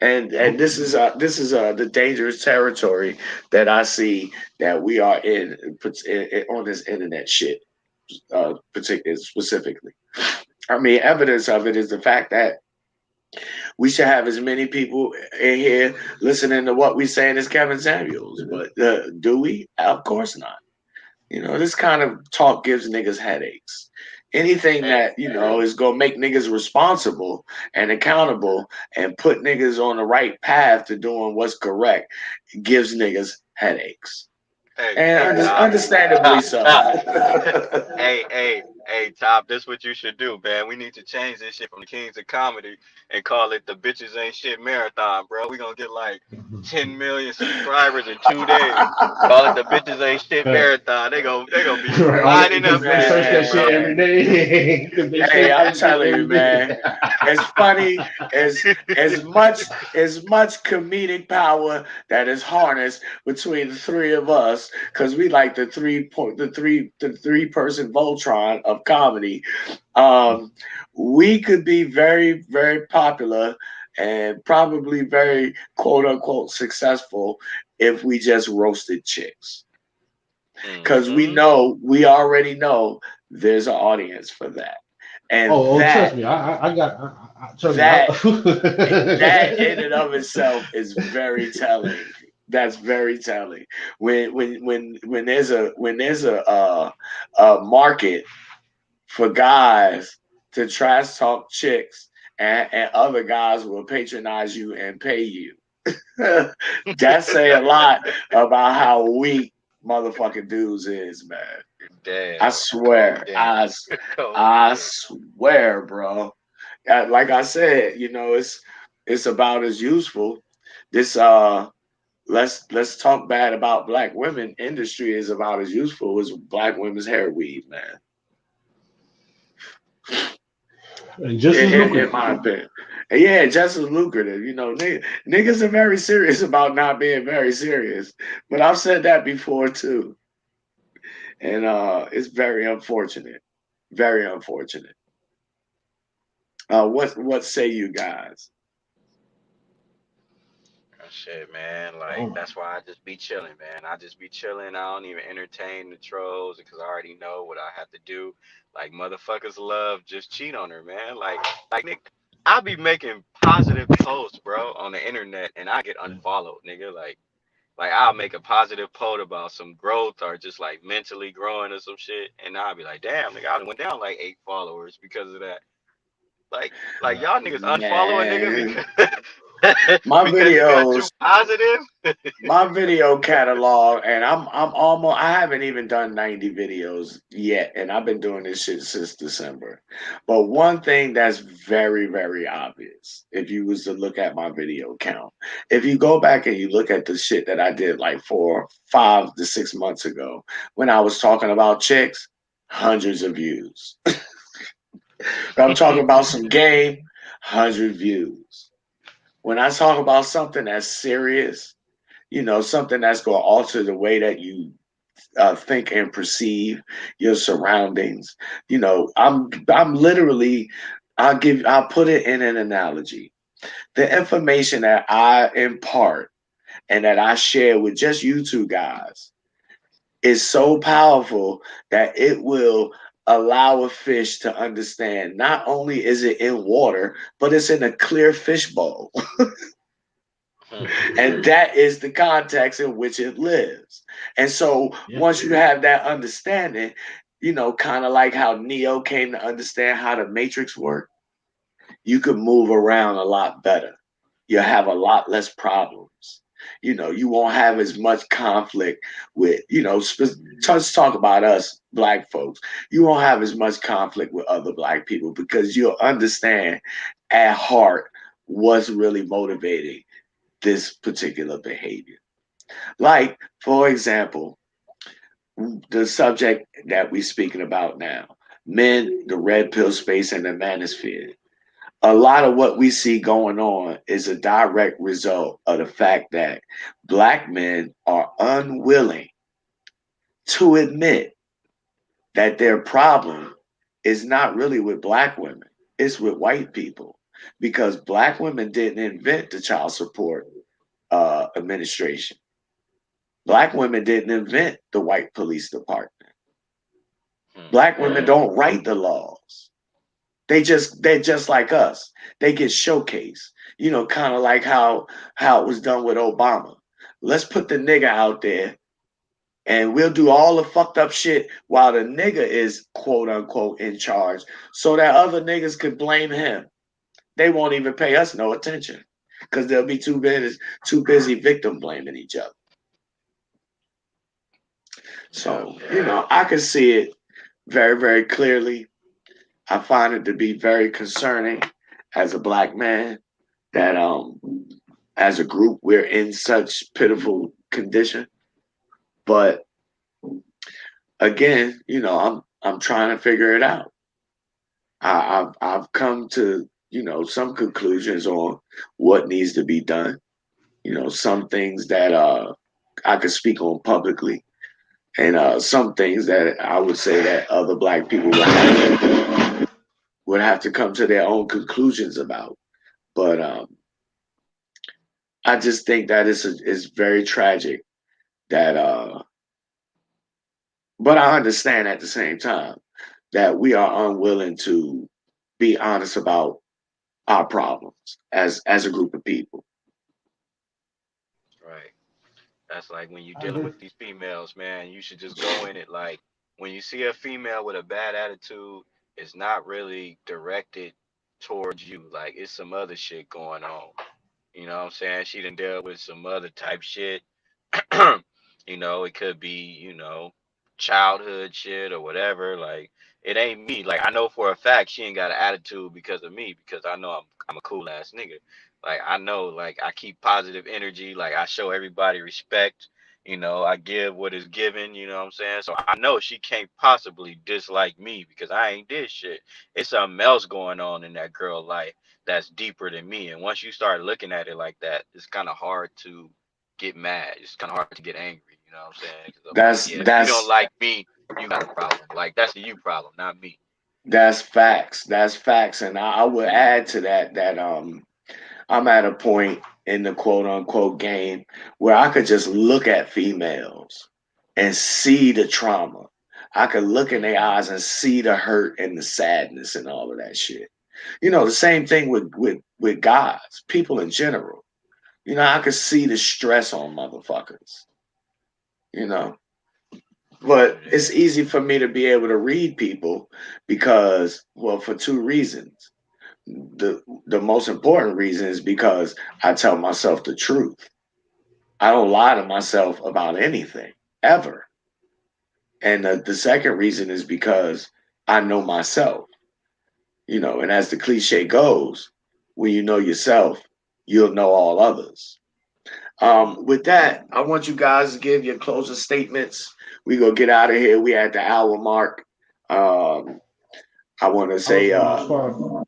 And this is the dangerous territory that I see that we are in on this internet shit, particularly specifically. I mean, evidence of it is the fact that we should have as many people in here listening to what we saying as Kevin Samuels, but do we? Of course not. This kind of talk gives niggas headaches. Anything Hey, that is gonna make niggas responsible and accountable and put niggas on the right path to doing what's correct gives niggas headaches, hey, and Top, understandably Top, so. Top. Hey, Top. This what you should do, man. We need to change this shit from the Kings of Comedy and call it the Bitches Ain't Shit Marathon, bro. We gonna get like 10 million subscribers in 2 days. Call it the Bitches Ain't Shit Right. Marathon. They gonna be Right. lining up Because for they this search that shit, shit bro. every day. Because they Hey, search I'm that shit telling you, every day. man. As funny as much comedic power that is harnessed between the three of us, because we like the three person Voltron of comedy. We could be very, very popular and probably very quote unquote successful if we just roasted chicks. Because Mm-hmm. we already know there's an audience for that. And Trust that me, trust me. that that in and of itself is very telling. That's very telling. When there's a market for guys to trash talk chicks, and other guys will patronize you and pay you. That say a lot about how weak motherfucking dudes is, man. I Damn. swear. Cold I, I damn. swear, bro. Like I said, it's about as useful. This let's talk bad about black women industry is about as useful as black women's hair weave, man. and just as In lucrative. my opinion. And yeah, just as lucrative. Niggas are very serious about not being very serious. But I've said that before too. And it's very unfortunate. Very unfortunate. What say you guys? Shit, man. Like Oh, that's why I just be chilling, man. I just be chilling. I don't even entertain the trolls because I already know what I have to do. Like motherfuckers love just cheat on her, man. Like Nick, I be making positive posts, bro, on the internet, and I get unfollowed, nigga. Like I'll make a positive post about some growth or just like mentally growing or some shit, and I'll be like, damn, nigga, I went down like 8 followers because of that. Like y'all niggas unfollow a nigga Man, because my because he got too videos positive. my video catalog, and I'm almost, I haven't even done 90 videos yet, and I've been doing this shit since December. But one thing that's very, very obvious, if you was to look at my video count, if you go back and you look at the shit that I did like 5 to 6 months ago when I was talking about chicks, hundreds of views. I'm talking about some game, 100 views. When I talk about something that's serious, something that's going to alter the way that you think and perceive your surroundings. I'm literally, I'll put it in an analogy. The information that I impart and that I share with just you two guys is so powerful that it will allow a fish to understand not only is it in water, but it's in a clear fish bowl. And that is the context in which it lives. And so Yeah. once you have that understanding, kind of like how Neo came to understand how the Matrix worked, you could move around a lot better. You'll have a lot less problems. You won't have as much conflict with, let's talk about us black folks. You won't have as much conflict with other black people because you'll understand at heart what's really motivating this particular behavior. Like, for example, the subject that we're speaking about now, men, the red pill space, and the manosphere. A lot of what we see going on is a direct result of the fact that black men are unwilling to admit that their problem is not really with black women, it's with white people. Because black women didn't invent the child support administration. Black women didn't invent the white police department. Black women don't write the laws. They're just like us. They get showcased. Kind of like how it was done with Obama. Let's put the nigga out there and we'll do all the fucked up shit while the nigga is quote unquote in charge so that other niggas could blame him. They won't even pay us no attention because they'll be too busy victim blaming each other. So, I can see it very, very clearly. I find it to be very concerning as a black man that as a group we're in such pitiful condition. But again, I'm trying to figure it out. I've come to some conclusions on what needs to be done. Some things that I could speak on publicly, and some things that I would say that other black people would have to come to their own conclusions about. But I just think that it's very tragic that but I understand at the same time that we are unwilling to be honest about our problems as a group of people. Right. That's like when you're I dealing agree. with these females, man, you should just go in it like when you see a female with a bad attitude, it's not really directed towards you. Like it's some other shit going on. You know what I'm saying? She done dealt with some other type shit. It could be, childhood shit or whatever. Like it ain't me. Like I know for a fact she ain't got an attitude because of me, because I know I'm a cool ass nigga. Like I know, like I keep positive energy, like I show everybody respect, I give what is given, you know what I'm saying? So I know she can't possibly dislike me because I ain't did shit. It's something else going on in that girl life that's deeper than me. And once you start looking at it like that, it's kind of hard to get mad. It's kind of hard to get angry. You know what I'm saying? Because I'm like, That's yeah, if you don't that's like me, you got a problem. Like that's a you problem, not me. that's facts. That's facts. And I would add to that I'm at a point in the quote unquote game where I could just look at females and see the trauma. I could look in their eyes and see the hurt and the sadness and all of that shit. The same thing with guys, people in general. I could see the stress on motherfuckers. You know, but it's easy for me to be able to read people because, well, for two reasons. The most important reason is because I tell myself the truth. I don't lie to myself about anything ever. And the second reason is because I know myself. And as the cliche goes, when you know yourself, you'll know all others. With that, I want you guys to give your closing statements. We gonna get out of here. We at the hour mark. Um, I want to I was say, gonna respond.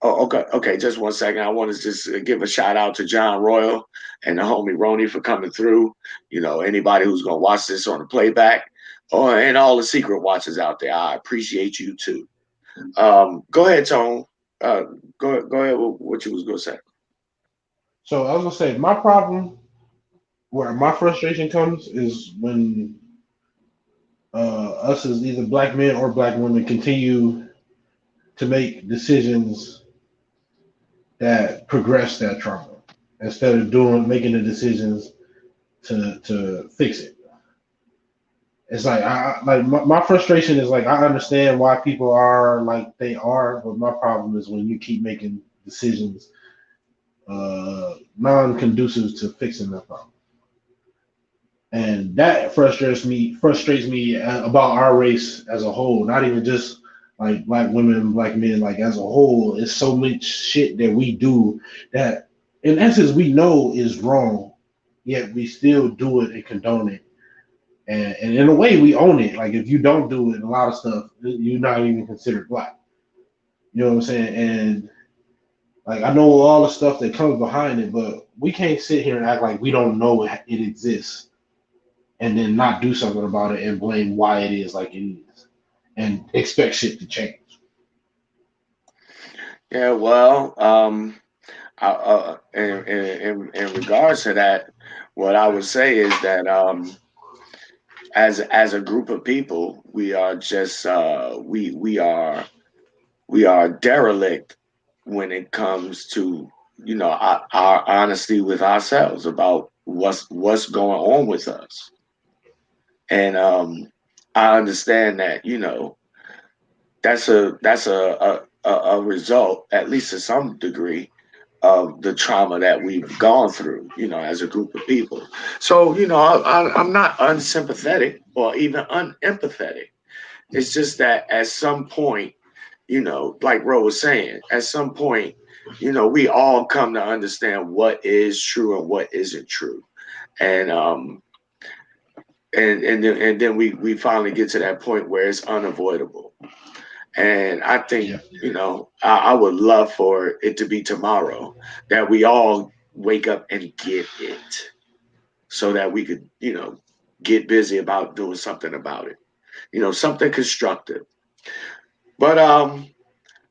oh, okay. Just one second. I want to just give a shout out to John Royal and the homie Roni for coming through. Anybody who's gonna watch this on the playback, and all the secret watchers out there, I appreciate you too. Go ahead, Tone. Uh, go ahead. With what you was gonna say? So I was gonna say my problem, where my frustration comes, is when us as either black men or black women continue to make decisions that progress that trauma. instead of making the decisions to fix it. It's like my frustration is like I understand why people are like they are, but my problem is when you keep making decisions non-conducive to fixing that problem, and that frustrates me about our race as a whole. Not even just like black women, black men, like as a whole. It's so much shit that we do that, in essence, we know is wrong, yet we still do it and condone it. And in a way, we own it. Like if you don't do it, a lot of stuff, you're not even considered black. You know what I'm saying? And like I know all the stuff that comes behind it, but we can't sit here and act like we don't know it exists, and then not do something about it and blame why it is like it is, and expect shit to change. Yeah, well, in regards to that, what I would say is that as a group of people, we are just we are derelict when it comes to our honesty with ourselves about what's going on with us. And I understand that that's a result, at least to some degree, of the trauma that we've gone through, as a group of people. So, I'm not unsympathetic or even unempathetic. It's just that at some point, like Ro was saying, at some point, we all come to understand what is true and what isn't true. And and then we finally get to that point where it's unavoidable. And I think, Yeah. I would love for it to be tomorrow that we all wake up and get it so that we could, get busy about doing something about it, something constructive. But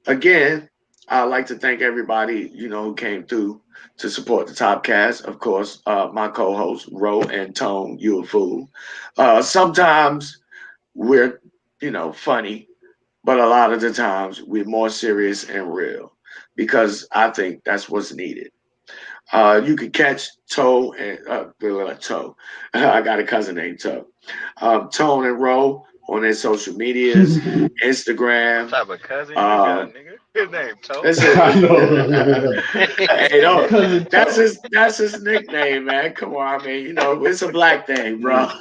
again, I'd like to thank everybody, who came through to support the Top Cast. Of course, my co-hosts, Ro and Tone, you a fool. Sometimes we're, funny, but a lot of the times we're more serious and real because I think that's what's needed. You can catch Toe and Toe. I got a cousin named Toe. Tone and Ro on their social medias, What Instagram. type of cousin you got, Um, nigga? His name Toe. that's it. I know. Hey, don't. Cousin That's Toe. his nickname, man. Come on, I mean, it's a black thing, bro. He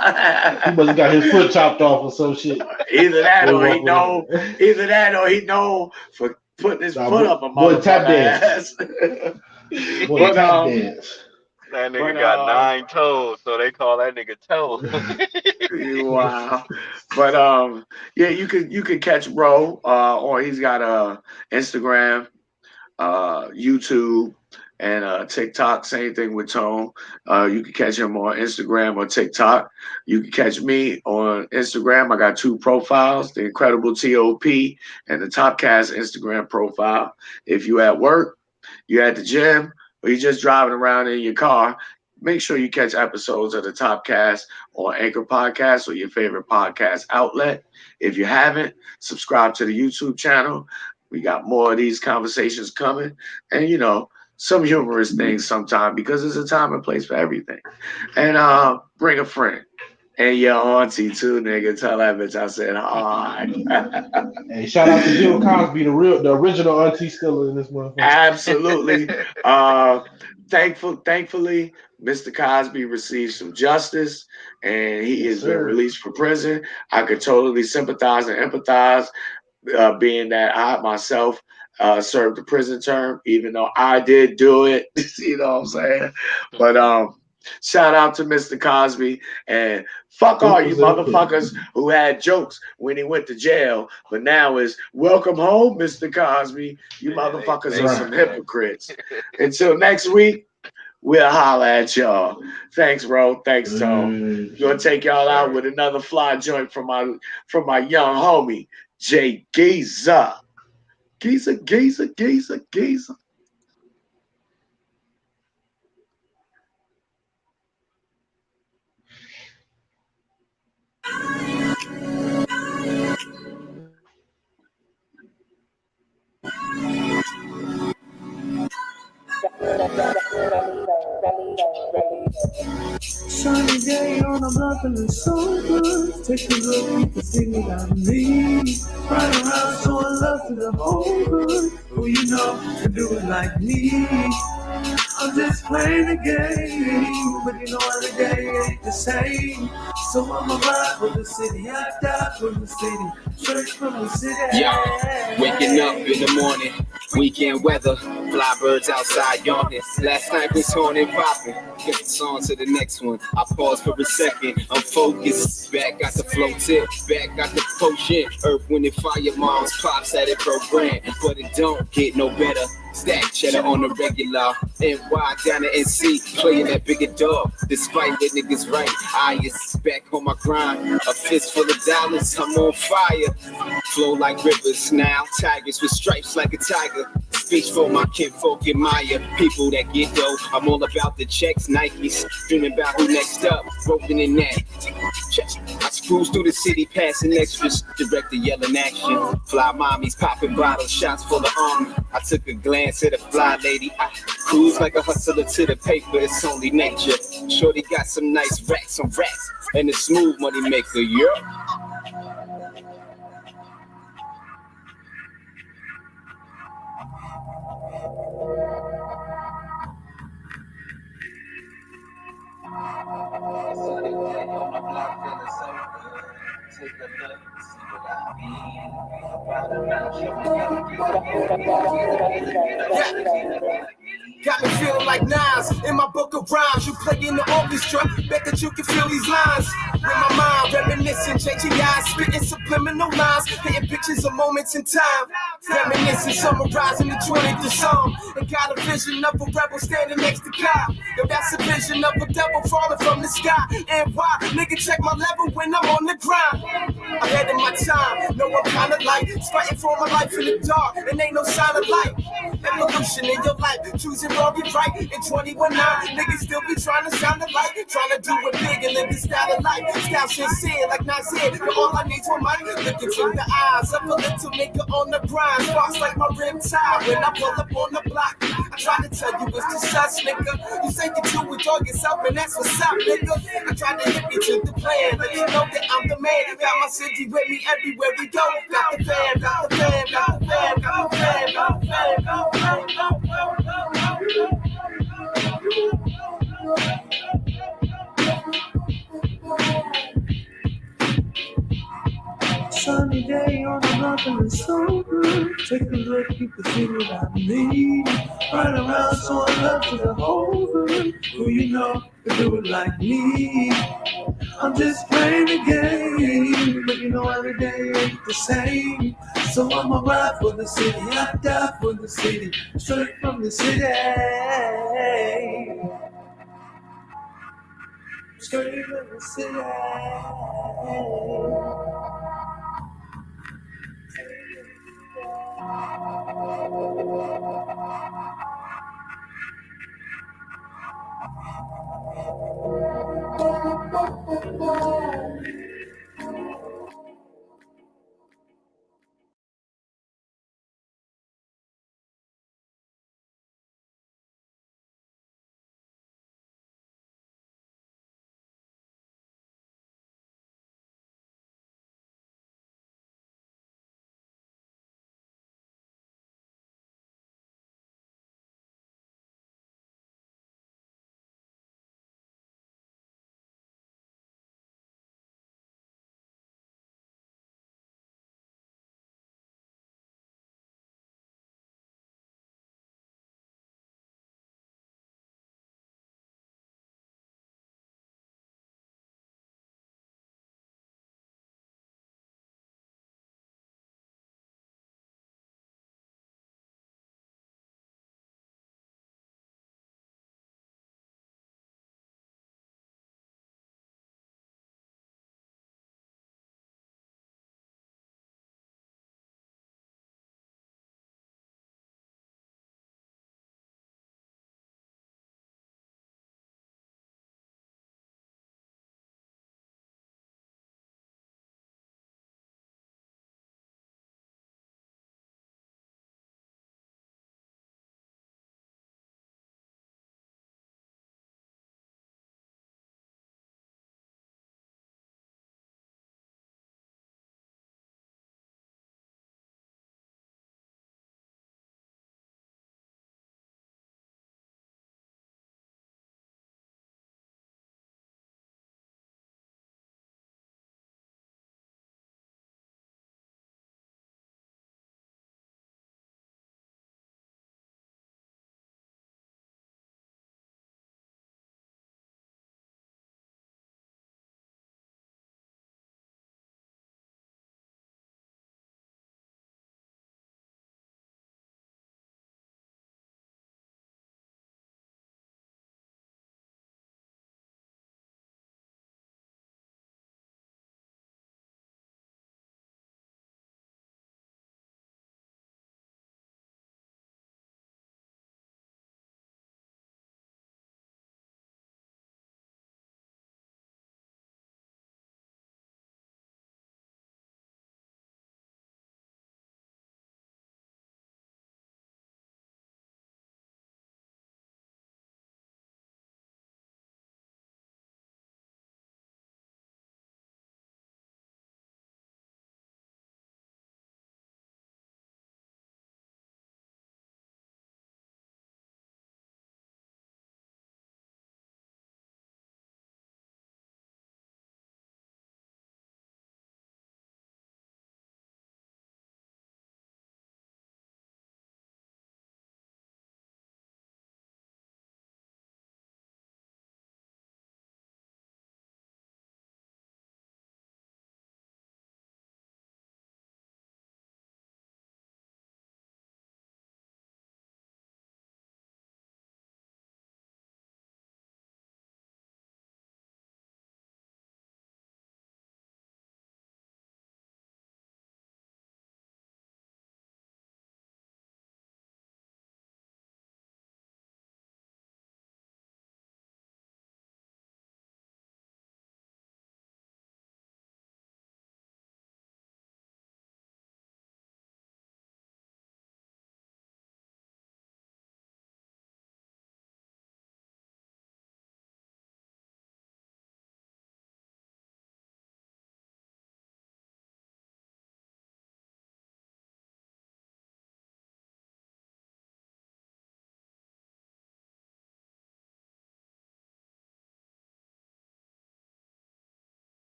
must have got his foot chopped off or some shit. Either that Boy or he walk know. around. Either that or he know for putting his Nah, foot up a boy tap motherfucker dance. ass. Boy but tap dance. That but nigga got 9 toes, so they call that nigga Toe. wow. But yeah, you could catch Ro or he's got Instagram, YouTube, and TikTok. Same thing with Tone. You can catch him on Instagram or TikTok. You can catch me on Instagram. I got two profiles: the Incredible T.O.P and the Topcast Instagram profile. If you at work, you at the gym, or you just driving around in your car, make sure you catch episodes of the Topcast or Anchor Podcast or your favorite podcast outlet. If you haven't, subscribe to the YouTube channel. We got more of these conversations coming, and some humorous things sometime because there's a time and place for everything. And bring a friend. And your auntie too, nigga. Tell that bitch I said hi. Hey, shout out to Bill Cosby, the original auntie still in this motherfucker. Absolutely. Thankfully, Mr. Cosby received some justice and he Yes, has been sir. released from prison. I could totally sympathize and empathize, being that I myself served a prison term, even though I did do it. You know what I'm saying? But shout out to Mr. Cosby and fuck all you Hoopers and pick. motherfuckers who had jokes when he went to jail, but now is welcome home, Mr. Cosby. You Yeah, motherfuckers they are Right. some used that. hypocrites. Until next week, we'll holler at y'all. Thanks, bro. Thanks, Tone. Gonna take Yes, y'all out sir. with another fly joint from my young homie, Jay Giza. Giza, Giza, Giza, Giza. my blood feeling so good. Take a look, you can see what I mean. Right around, showing love to the whole hood. Who you know can do it like me? I'm just playing the game, but you know every day ain't the same. So I'ma ride for the city, I die for the city, straight from the city. Yo, waking up in the morning, weekend weather, fly birds outside yawning. Last night was on and popping, get the song to the next one. I pause for a second, I'm focused. Back got the flow tip, back got the potion. Earth, wind, and fire, moms, pops at it per brand, but it don't get no better. Stack cheddar on the regular, NY down to NC, playing that bigger dog. Despite the niggas right, I is back on my grind. A fist full of dollars, I'm on fire. Flow like rivers now, tigers with stripes like a tiger. Speech for my kinfolk admire people that get dough. I'm all about the checks, Nikes, dreaming about who next up, broken in that. I cruise through the city, passing extras, director yelling action. Fly mommies popping bottles, shots full of armor. I took a glance at a fly lady. I cruise like a hustler to the paper, it's only nature. Shorty got some nice racks on racks and a smooth money maker, yeah. Got me feeling like Nas in my book of rhymes. You play in the orchestra, bet that you can feel these lines. With my mind reminiscing, changing eyes, spitting subliminal lines, painting pictures of moments in time. Reminiscing, summarizing the 20th Psalm. And got a vision of a rebel standing next to God. And that's a vision of a devil falling from the sky. And why? Nigga, check my level when I'm on the grind. Ahead of my time, know I'm kinda like fighting for my life in the dark, and ain't no sign of light. Evolution in your life, choosing wrong and right. In 21 9, niggas still be trying to sound alike, trying to do it big and live the style of life. Style sincere like Nasir, but all I need's one mic. Looking through the eyes of a little nigga on the grind. Sparks like my rim tie when I pull up on the block. I try to tell you it's the shots, nigga. You say you do it all yourself, and that's what's up, nigga. I try to hit you to the plan, let you know that I'm the man. Got my city with me everywhere we go. Got the fam, got the fam, got the fam, got the fam, got the fam, got the fam, got the fam. Sunny day on the mountain is so good. Take a look, you can see what I mean. Right around, showing love to the whole hood. Who you know can do it like me? I'm just playing the game, but you know every day ain't the same. So I'ma ride for the city, I die for the city, straight from the city. Straight from the city.